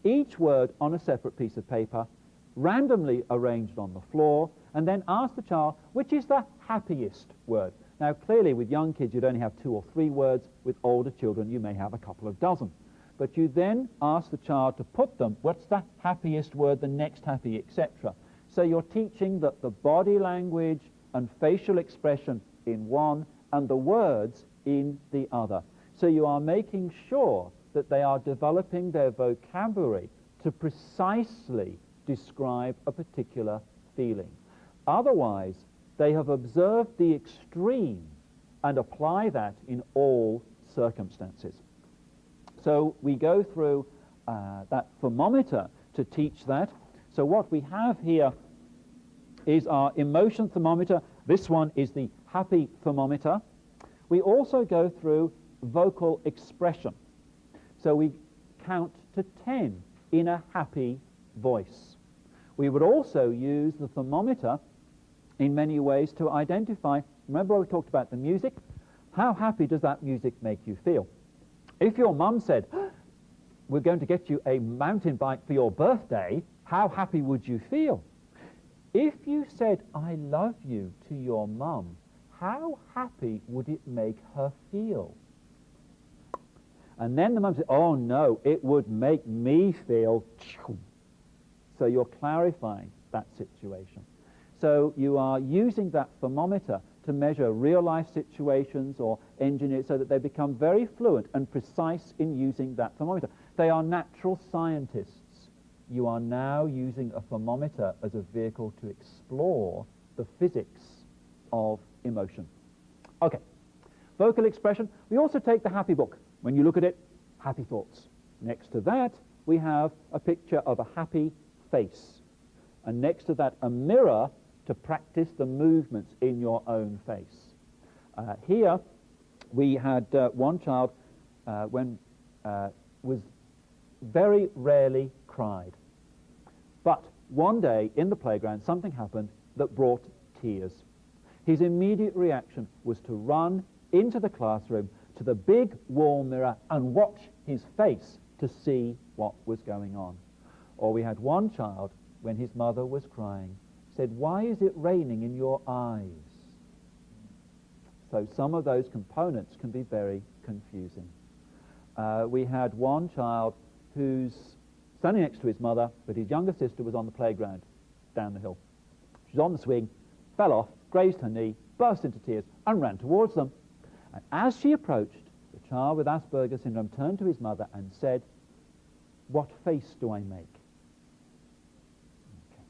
Each word on a separate piece of paper, randomly arranged on the floor, and then ask the child, which is the happiest word? Now, clearly, with young kids, you'd only have 2 or 3 words. With older children, you may have a couple of dozen. But you then ask the child to put them, what's the happiest word, the next happy, etc. So you're teaching that the body language and facial expression in one and the words in the other. So you are making sure that they are developing their vocabulary to precisely describe a particular feeling. Otherwise, they have observed the extreme and apply that in all circumstances. So we go through that thermometer to teach that. So what we have here is our emotion thermometer. This one is the happy thermometer. We also go through vocal expression. So we count to 10 in a happy voice. We would also use the thermometer in many ways to identify, remember we talked about the music? How happy does that music make you feel? If your mum said, we're going to get you a mountain bike for your birthday, how happy would you feel? If you said, I love you to your mum, how happy would it make her feel? And then the mum said, oh no, it would make me feel. So you're clarifying that situation. So you are using that thermometer to measure real-life situations or engineer so that they become very fluent and precise in using that thermometer. They are natural scientists. You are now using a thermometer as a vehicle to explore the physics of emotion. Okay, vocal expression. We also take the happy book. When you look at it, happy thoughts. Next to that, we have a picture of a happy face. And next to that, a mirror to practice the movements in your own face. Here, we had one child was very rarely cried. But one day in the playground, something happened that brought tears. His immediate reaction was to run into the classroom to the big wall mirror and watch his face to see what was going on. Or we had one child, when his mother was crying, said, why is it raining in your eyes? So some of those components can be very confusing. We had one child who's standing next to his mother, but his younger sister was on the playground down the hill. She was on the swing, fell off, grazed her knee, burst into tears, and ran towards them. And as she approached, the child with Asperger syndrome turned to his mother and said, what face do I make? Okay.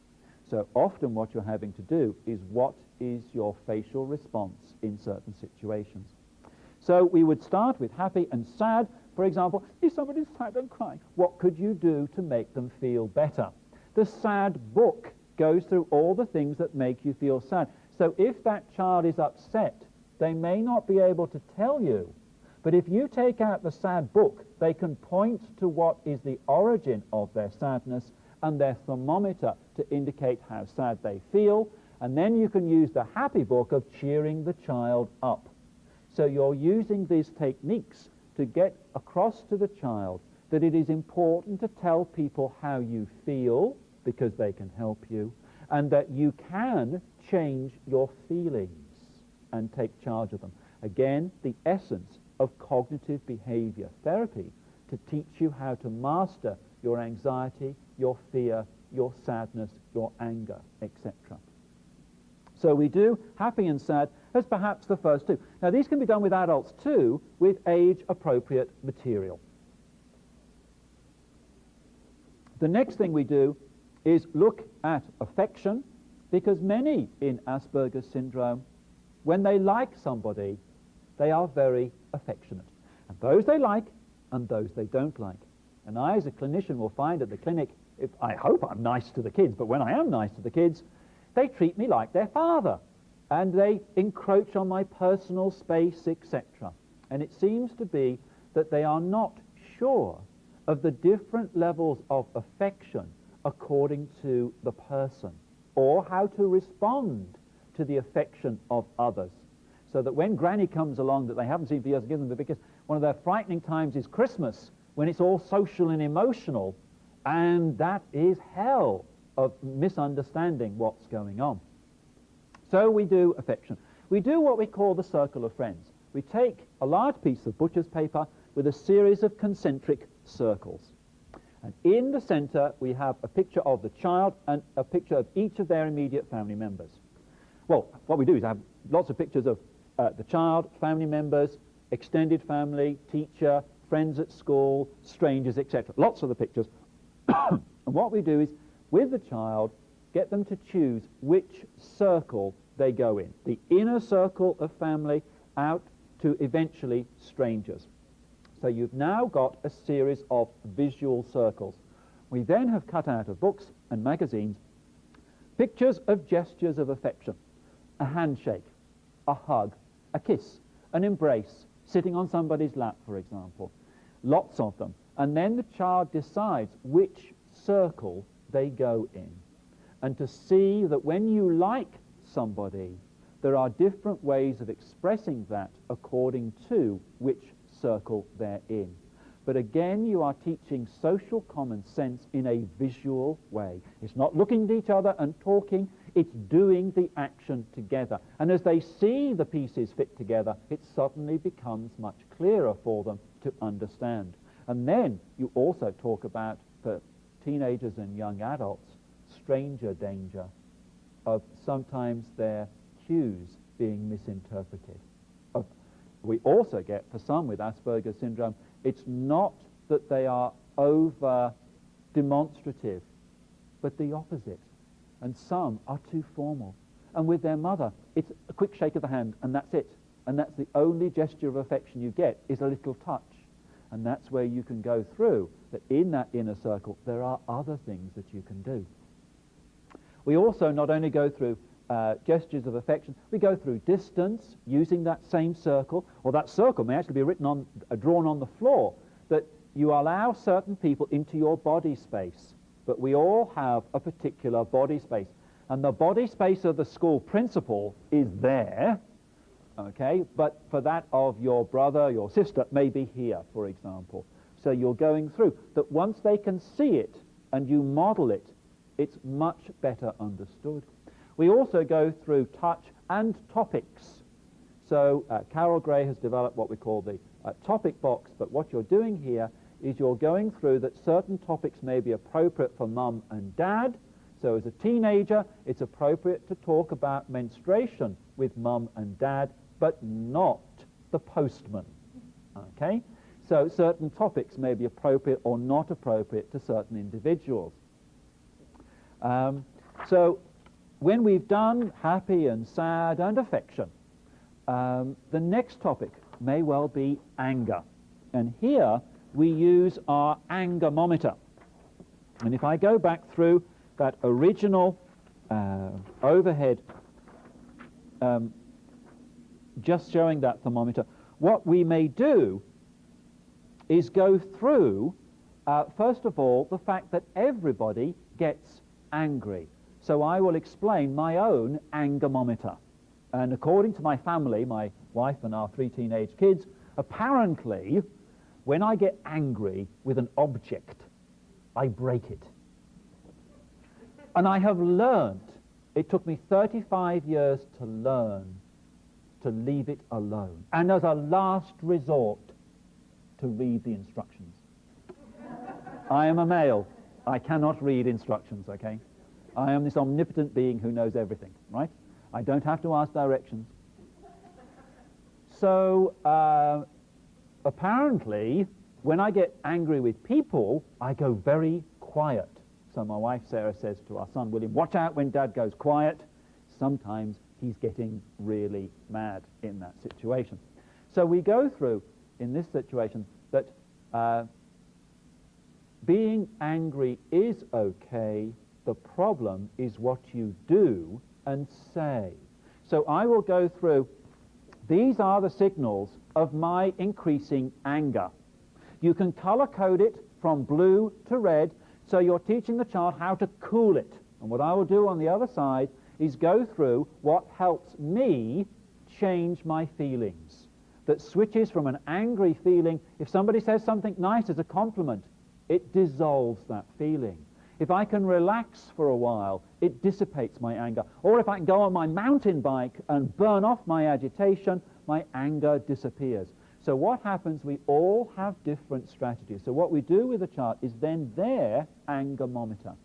So often what you're having to do is what is your facial response in certain situations. So we would start with happy and sad. For example, if somebody's sad and crying, what could you do to make them feel better? The sad book goes through all the things that make you feel sad. So if that child is upset, they may not be able to tell you, But if you take out the sad book, they can point to what is the origin of their sadness and their thermometer to indicate how sad they feel, and then you can use the happy book of cheering the child up. So you're using these techniques to get across to the child that it is important to tell people how you feel, because they can help you, and that you can change your feelings and take charge of them. Again, the essence of cognitive behavior therapy, to teach you how to master your anxiety, your fear, your sadness, your anger, etc. So we do happy and sad as perhaps the first two. Now these can be done with adults too, with age-appropriate material. The next thing we do is look at affection, because many in Asperger's syndrome, when they like somebody, they are very affectionate. And those they like and those they don't like. And I, as a clinician, will find at the clinic, I hope I'm nice to the kids, but when I am nice to the kids, they treat me like their father. And they encroach on my personal space, etc. And it seems to be that they are not sure of the different levels of affection according to the person, or how to respond to the affection of others. So that when Granny comes along that they haven't seen for years, give them the biggest. One of their frightening times is Christmas, when it's all social and emotional, and that is hell of misunderstanding what's going on. So we do affection. We do what we call the circle of friends. We take a large piece of butcher's paper with a series of concentric circles. And in the center, we have a picture of the child and a picture of each of their immediate family members. Well, what we do is have lots of pictures of the child, family members, extended family, teacher, friends at school, strangers, etc. Lots of the pictures. And what we do is, with the child, get them to choose which circle they go in. The inner circle of family out to eventually strangers. So you've now got a series of visual circles. We then have cut out of books and magazines pictures of gestures of affection. A handshake, a hug, a kiss, an embrace, sitting on somebody's lap, for example. Lots of them. And then the child decides which circle they go in. And to see that when you like somebody, there are different ways of expressing that according to which circle they're in. But again, you are teaching social common sense in a visual way. It's not looking at each other and talking, it's doing the action together. And as they see the pieces fit together, it suddenly becomes much clearer for them to understand. And then you also talk about, for teenagers and young adults, stranger danger of sometimes their cues being misinterpreted. We also get, for some with Asperger's syndrome, it's not that they are over demonstrative, but the opposite. And some are too formal. And with their mother, it's a quick shake of the hand, and that's it. And that's the only gesture of affection you get, is a little touch. And that's where you can go through, that in that inner circle, there are other things that you can do. We also not only go through gestures of affection, we go through distance using that same circle, or that circle may actually be drawn on the floor, that you allow certain people into your body space. But we all have a particular body space. And the body space of the school principal is there, okay, but for that of your brother, your sister, may be here, for example. So you're going through that once they can see it and you model it, it's much better understood. We also go through touch and topics. So Carol Gray has developed what we call the topic box, but what you're doing here is you're going through that certain topics may be appropriate for mum and dad. So as a teenager, it's appropriate to talk about menstruation with mum and dad, but not the postman. Okay? So certain topics may be appropriate or not appropriate to certain individuals. So when we've done happy and sad and affection, the next topic may well be anger. And here we use our angermometer. And if I go back through that original overhead, just showing that thermometer, what we may do is go through, first of all, the fact that everybody gets angry. So I will explain my own angermometer. And according to my family, my wife and our 3 teenage kids, apparently, when I get angry with an object, I break it. And I have learned, it took me 35 years to learn to leave it alone. And as a last resort, to read the instructions. I am a male. I cannot read instructions, okay? I am this omnipotent being who knows everything, right? I don't have to ask directions. So, apparently, when I get angry with people, I go very quiet. So my wife Sarah says to our son William, watch out when Dad goes quiet. Sometimes he's getting really mad in that situation. So we go through, in this situation, that being angry is okay. The problem is what you do and say. So I will go through, these are the signals of my increasing anger. You can color code it from blue to red, so you're teaching the child how to cool it. And what I will do on the other side is go through what helps me change my feelings. That switches from an angry feeling, if somebody says something nice as a compliment, it dissolves that feeling. If I can relax for a while, it dissipates my anger. Or if I can go on my mountain bike and burn off my agitation, my anger disappears. So what happens, we all have different strategies. So what we do with a child is then their angermometer.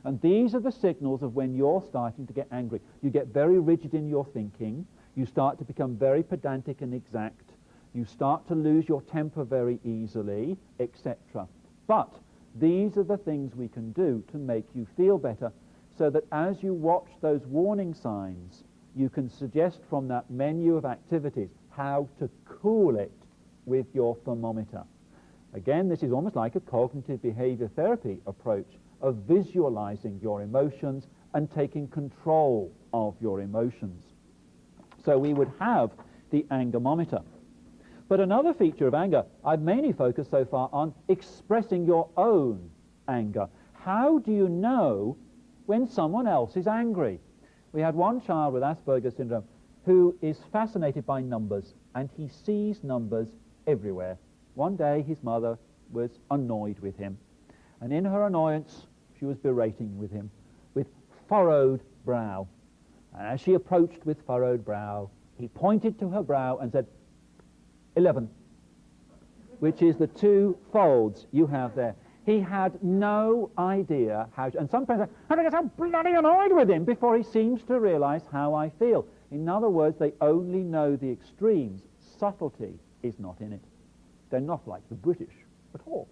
And these are the signals of when you're starting to get angry. You get very rigid in your thinking. You start to become very pedantic and exact. You start to lose your temper very easily, etc. But these are the things we can do to make you feel better, so that as you watch those warning signs, you can suggest from that menu of activities how to cool it with your thermometer. Again, this is almost like a cognitive behavior therapy approach of visualizing your emotions and taking control of your emotions. So we would have the angermometer. But another feature of anger, I've mainly focused so far on expressing your own anger. How do you know when someone else is angry? We had one child with Asperger's syndrome who is fascinated by numbers, and he sees numbers everywhere. One day his mother was annoyed with him, and in her annoyance she was berating with him with furrowed brow. And as she approached with furrowed brow, he pointed to her brow and said, 11, which is the 2 folds you have there. He had no idea how to, and some parents say, I get so bloody annoyed with him before he seems to realize how I feel. In other words, they only know the extremes. Subtlety is not in it. They're not like the British at all.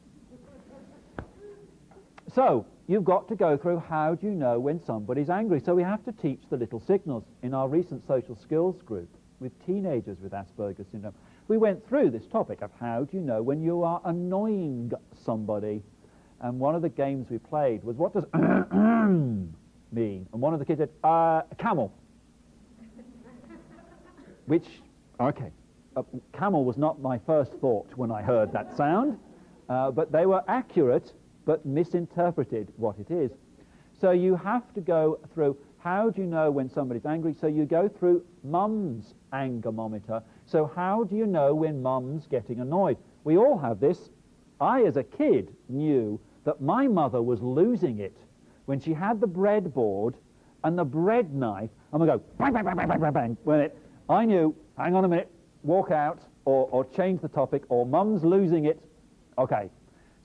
So you've got to go through, how do you know when somebody's angry? So we have to teach the little signals. In our recent social skills group with teenagers with Asperger's syndrome, we went through this topic of how do you know when you are annoying somebody. And one of the games we played was, what does mean? And one of the kids said, camel. Which, okay, camel was not my first thought when I heard that sound, but they were accurate but misinterpreted what it is. So you have to go through, how do you know when somebody's angry? So you go through mum's angermometer. So how do you know when mum's getting annoyed? We all have this. I, as a kid, knew that my mother was losing it when she had the breadboard and the bread knife, and we go bang, bang, bang, bang, bang, bang, bang. When I knew, hang on a minute, walk out, or change the topic, or mum's losing it. Okay.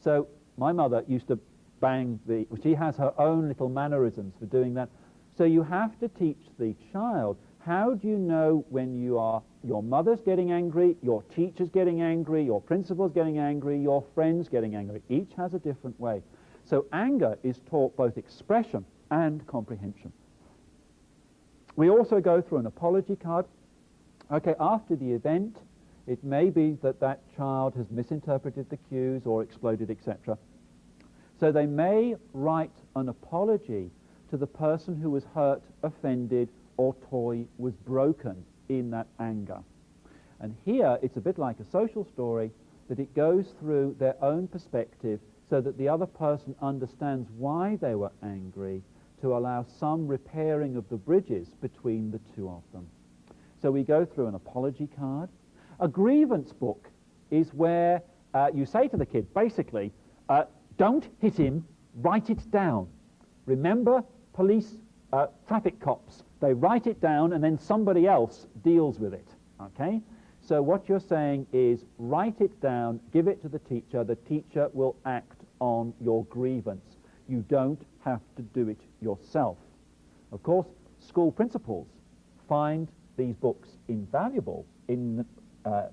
So my mother used to bang she has her own little mannerisms for doing that. So you have to teach the child, how do you know when your mother's getting angry, your teacher's getting angry, your principal's getting angry, your friend's getting angry? Each has a different way. So anger is taught both expression and comprehension. We also go through an apology card. Okay, after the event, it may be that that child has misinterpreted the cues or exploded, etc. So they may write an apology to the person who was hurt, offended, or toy was broken in that anger. And here it's a bit like a social story, that it goes through their own perspective so that the other person understands why they were angry, to allow some repairing of the bridges between the two of them. So we go through an apology card. A grievance book is where you say to the kid, basically, don't hit him, write it down. Remember, police, traffic cops, they write it down and then somebody else deals with it, okay? So what you're saying is write it down, give it to the teacher will act on your grievance. You don't have to do it yourself. Of course, school principals find these books invaluable in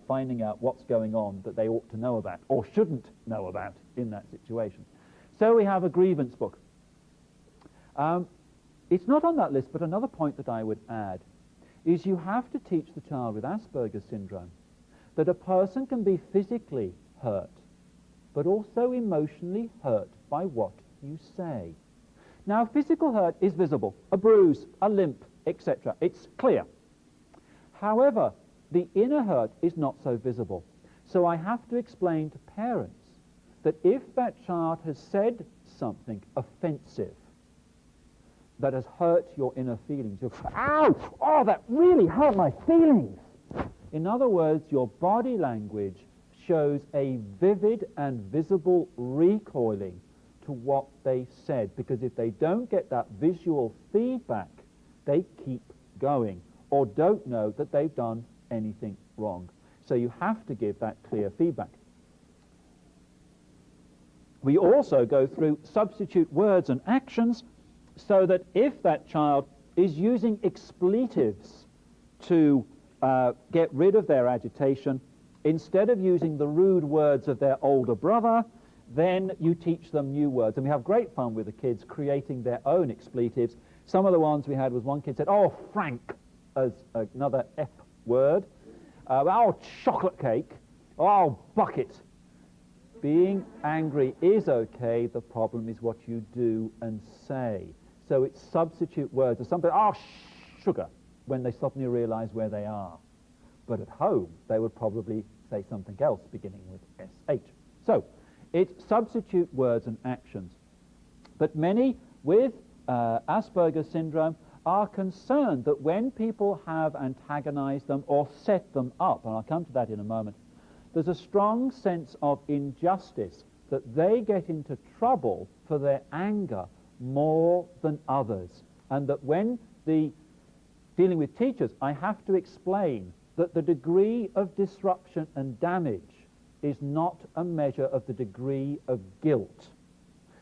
finding out what's going on that they ought to know about or shouldn't know about in that situation. So we have a grievance book. It's not on that list, but another point that I would add is you have to teach the child with Asperger's syndrome that a person can be physically hurt, but also emotionally hurt by what you say. Now, physical hurt is visible, a bruise, a limp, etc. It's clear. However, the inner hurt is not so visible. So I have to explain to parents that if that child has said something offensive that has hurt your inner feelings, you're, ow, oh, that really hurt my feelings. In other words, your body language shows a vivid and visible recoiling to what they said, because if they don't get that visual feedback, they keep going or don't know that they've done anything wrong. So you have to give that clear feedback. We also go through substitute words and actions so that if that child is using expletives to get rid of their agitation, instead of using the rude words of their older brother, then you teach them new words. And we have great fun with the kids creating their own expletives. Some of the ones we had was one kid said, oh, Frank, as another F word. Oh, chocolate cake. Oh, bucket. Being angry is okay. The problem is what you do and say. So it's substitute words. Or something, oh, sugar, when they suddenly realize where they are. But at home, they would probably say something else beginning with SH. So it's substitute words and actions. But many with Asperger's syndrome are concerned that when people have antagonized them or set them up, and I'll come to that in a moment, there's a strong sense of injustice, that they get into trouble for their anger more than others. And that when dealing with teachers, I have to explain that the degree of disruption and damage is not a measure of the degree of guilt.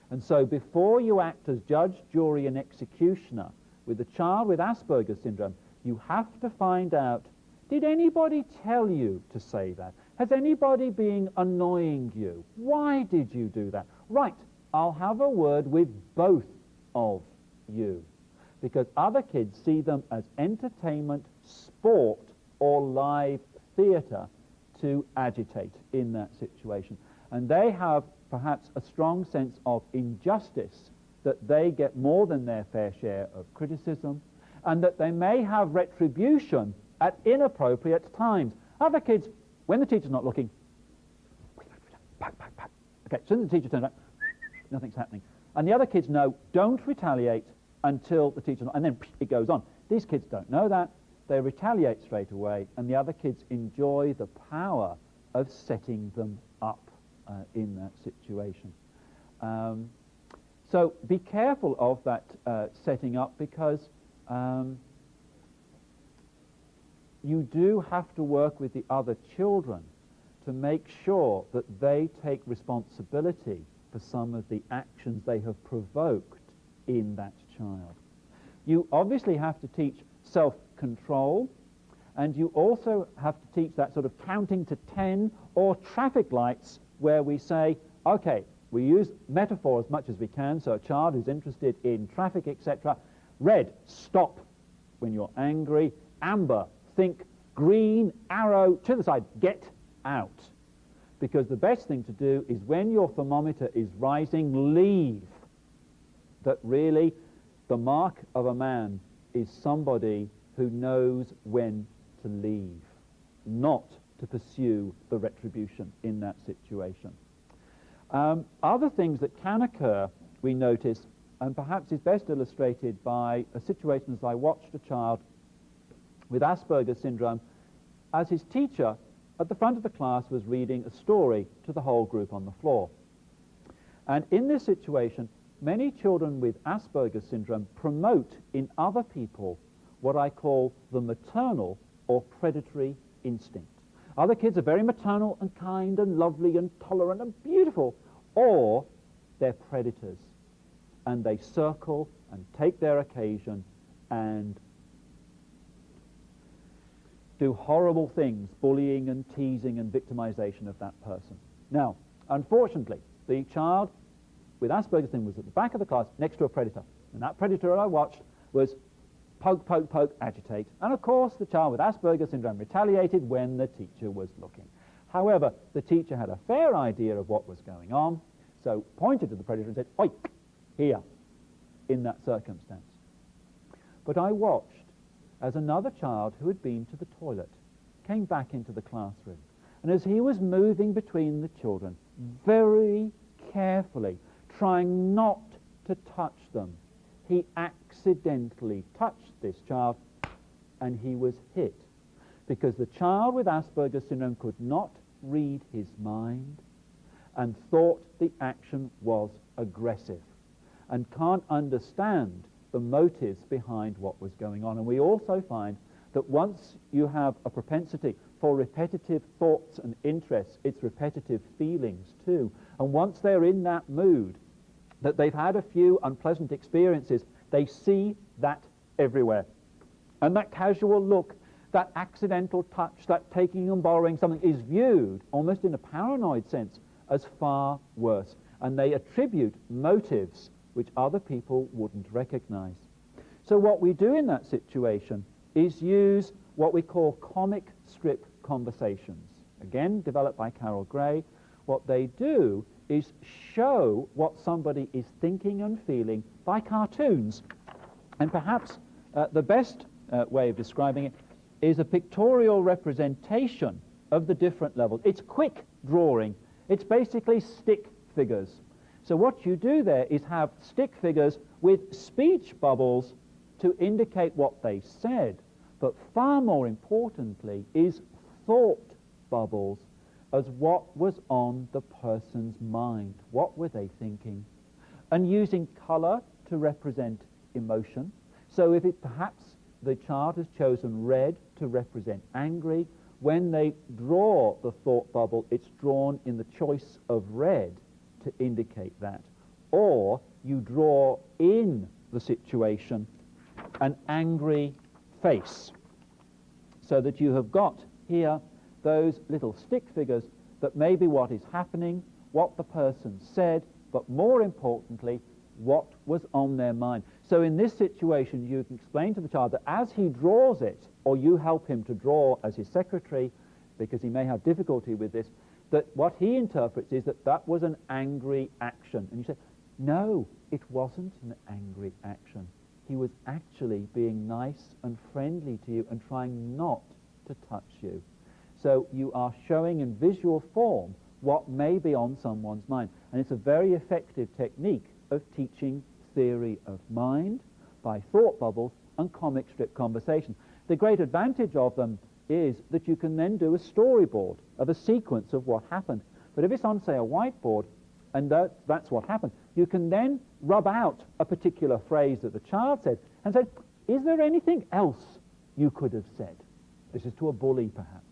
And so before you act as judge, jury, and executioner with a child with Asperger's syndrome, you have to find out, did anybody tell you to say that? Has anybody been annoying you? Why did you do that? Right, I'll have a word with both of you. Because other kids see them as entertainment, sport, or live theatre to agitate in that situation. And they have perhaps a strong sense of injustice, that they get more than their fair share of criticism, and that they may have retribution at inappropriate times. Other kids, when the teacher's not looking, okay, as soon as the teacher turns around, nothing's happening. And the other kids know, don't retaliate until the teacher's not, and then it goes on. These kids don't know that. They retaliate straight away, and the other kids enjoy the power of setting them up in that situation. So be careful of that setting up, because you do have to work with the other children to make sure that they take responsibility for some of the actions they have provoked in that child. You obviously have to teach self-control, and you also have to teach that sort of counting to 10 or traffic lights, where we say, okay, we use metaphor as much as we can, so a child who's interested in traffic, etc. Red, stop when you're angry. Amber, think. Green, arrow, to the side, get out. Because the best thing to do is when your thermometer is rising, leave. That really the mark of a man is somebody who knows when to leave. not to pursue the retribution in that situation. Other things that can occur, we notice, and perhaps is best illustrated by a situation as I watched a child with Asperger's syndrome as his teacher at the front of the class was reading a story to the whole group on the floor. And in this situation, many children with Asperger's syndrome promote in other people what I call the maternal or predatory instinct. Other kids are very maternal and kind and lovely and tolerant and beautiful, or they're predators, and they circle and take their occasion and do horrible things, bullying and teasing and victimization of that person. Now, unfortunately, the child with Asperger's syndrome was at the back of the class next to a predator, and that predator I watched was poke, poke, poke, agitate. And of course, the child with Asperger's syndrome retaliated when the teacher was looking. However, the teacher had a fair idea of what was going on, so pointed to the predator and said, "Oik," here, in that circumstance. But I watched as another child who had been to the toilet came back into the classroom. And as he was moving between the children, very carefully, trying not to touch them, he accidentally touched this child, and he was hit. Because the child with Asperger's syndrome could not read his mind and thought the action was aggressive and can't understand the motives behind what was going on. And we also find that once you have a propensity for repetitive thoughts and interests, it's repetitive feelings too. And once they're in that mood, that they've had a few unpleasant experiences, they see that everywhere. And that casual look, that accidental touch, that taking and borrowing something is viewed, almost in a paranoid sense, as far worse. And they attribute motives which other people wouldn't recognize. So what we do in that situation is use what we call comic strip conversations. Again, developed by Carol Gray. What they do is show what somebody is thinking and feeling by cartoons. And perhaps the best way of describing it is a pictorial representation of the different levels. It's quick drawing. It's basically stick figures. So what you do there is have stick figures with speech bubbles to indicate what they said, but far more importantly is thought bubbles as what was on the person's mind. What were they thinking? And using color to represent emotion. So if it perhaps the child has chosen red to represent angry, when they draw the thought bubble, it's drawn in the choice of red to indicate that. Or you draw in the situation an angry face, so that you have got here those little stick figures that may be what is happening, what the person said, but more importantly, what was on their mind. So in this situation, you can explain to the child that as he draws it, or you help him to draw as his secretary, because he may have difficulty with this, that what he interprets is that that was an angry action. And you say, no, it wasn't an angry action. He was actually being nice and friendly to you and trying not to touch you. So you are showing in visual form what may be on someone's mind. And it's a very effective technique of teaching theory of mind by thought bubbles and comic strip conversation. The great advantage of them is that you can then do a storyboard of a sequence of what happened. But if it's on, say, a whiteboard, and that's what happened, you can then rub out a particular phrase that the child said and say, is there anything else you could have said? This is to a bully, perhaps.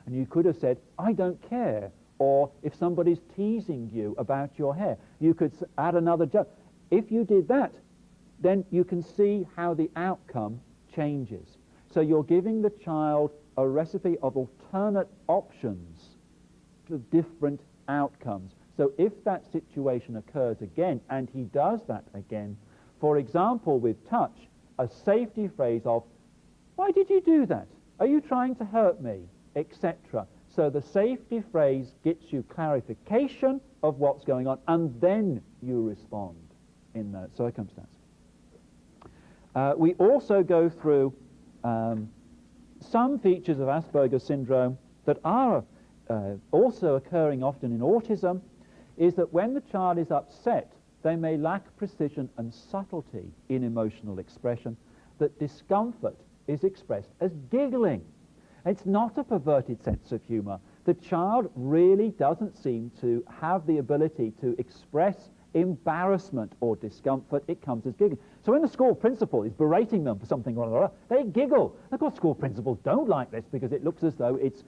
And you could have said, I don't care. Or if somebody's teasing you about your hair, you could add another joke. If you did that, then you can see how the outcome changes. So you're giving the child a recipe of alternate options to different outcomes. So if that situation occurs again, and he does that again, for example, with touch, a safety phrase of, why did you do that? Are you trying to hurt me? Etc. So the safety phrase gets you clarification of what's going on, and then you respond in that circumstance. We also go through some features of Asperger's syndrome that are also occurring often in autism is that when the child is upset, they may lack precision and subtlety in emotional expression, that discomfort is expressed as giggling. It's not a perverted sense of humour. The child really doesn't seem to have the ability to express embarrassment or discomfort. It comes as giggling. So when the school principal is berating them for something or other, they giggle. Of course, school principals don't like this because it looks as though it's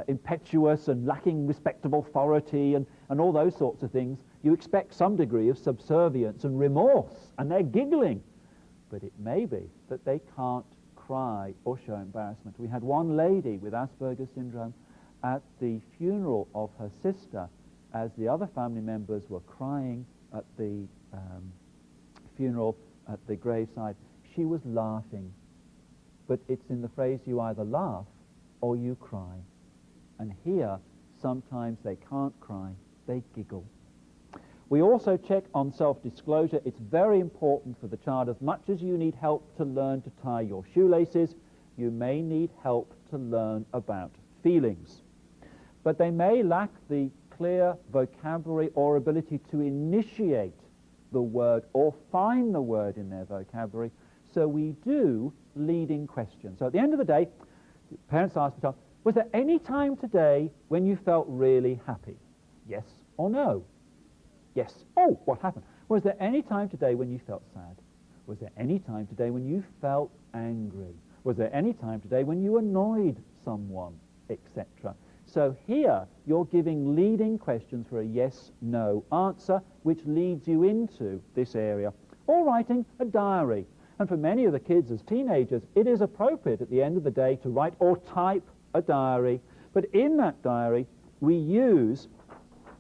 impetuous and lacking respectable authority and all those sorts of things. You expect some degree of subservience and remorse, and they're giggling. But it may be that they can't cry or show embarrassment. We had one lady with Asperger's syndrome at the funeral of her sister as the other family members were crying at the funeral at the graveside. She was laughing. But it's in the phrase, you either laugh or you cry. And here, sometimes they can't cry, they giggle. We also check on self-disclosure. It's very important for the child. As much as you need help to learn to tie your shoelaces, you may need help to learn about feelings. But they may lack the clear vocabulary or ability to initiate the word or find the word in their vocabulary. So we do leading questions. So at the end of the day, parents ask the child, was there any time today when you felt really happy? Yes or no? Yes. Oh, what happened? Was there any time today when you felt sad? Was there any time today when you felt angry? Was there any time today when you annoyed someone, etc.? So here you're giving leading questions for a yes-no answer, which leads you into this area. Or writing a diary. And for many of the kids as teenagers, it is appropriate at the end of the day to write or type a diary. But in that diary, we use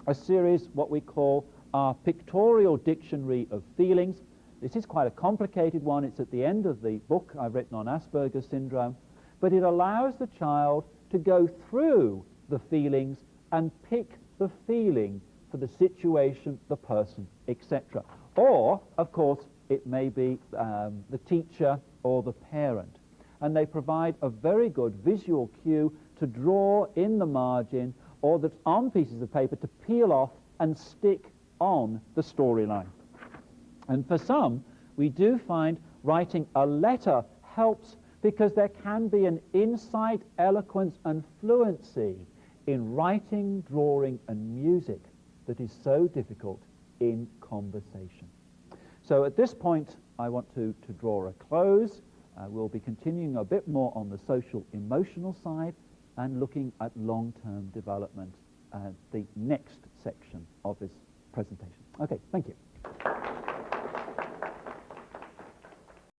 a series, what we call our pictorial dictionary of feelings. This is quite a complicated one. It's at the end of the book I've written on Asperger's syndrome. But it allows the child to go through the feelings and pick the feeling for the situation, the person, etc. Or, of course, it may be the teacher or the parent. And they provide a very good visual cue to draw in the margin or that's on pieces of paper to peel off and stick on the storyline. And for some, we do find writing a letter helps because there can be an insight, eloquence, and fluency in writing, drawing, and music that is so difficult in conversation. So at this point, I want to draw a close. We'll be continuing a bit more on the social emotional side and looking at long-term development, the next section of this presentation.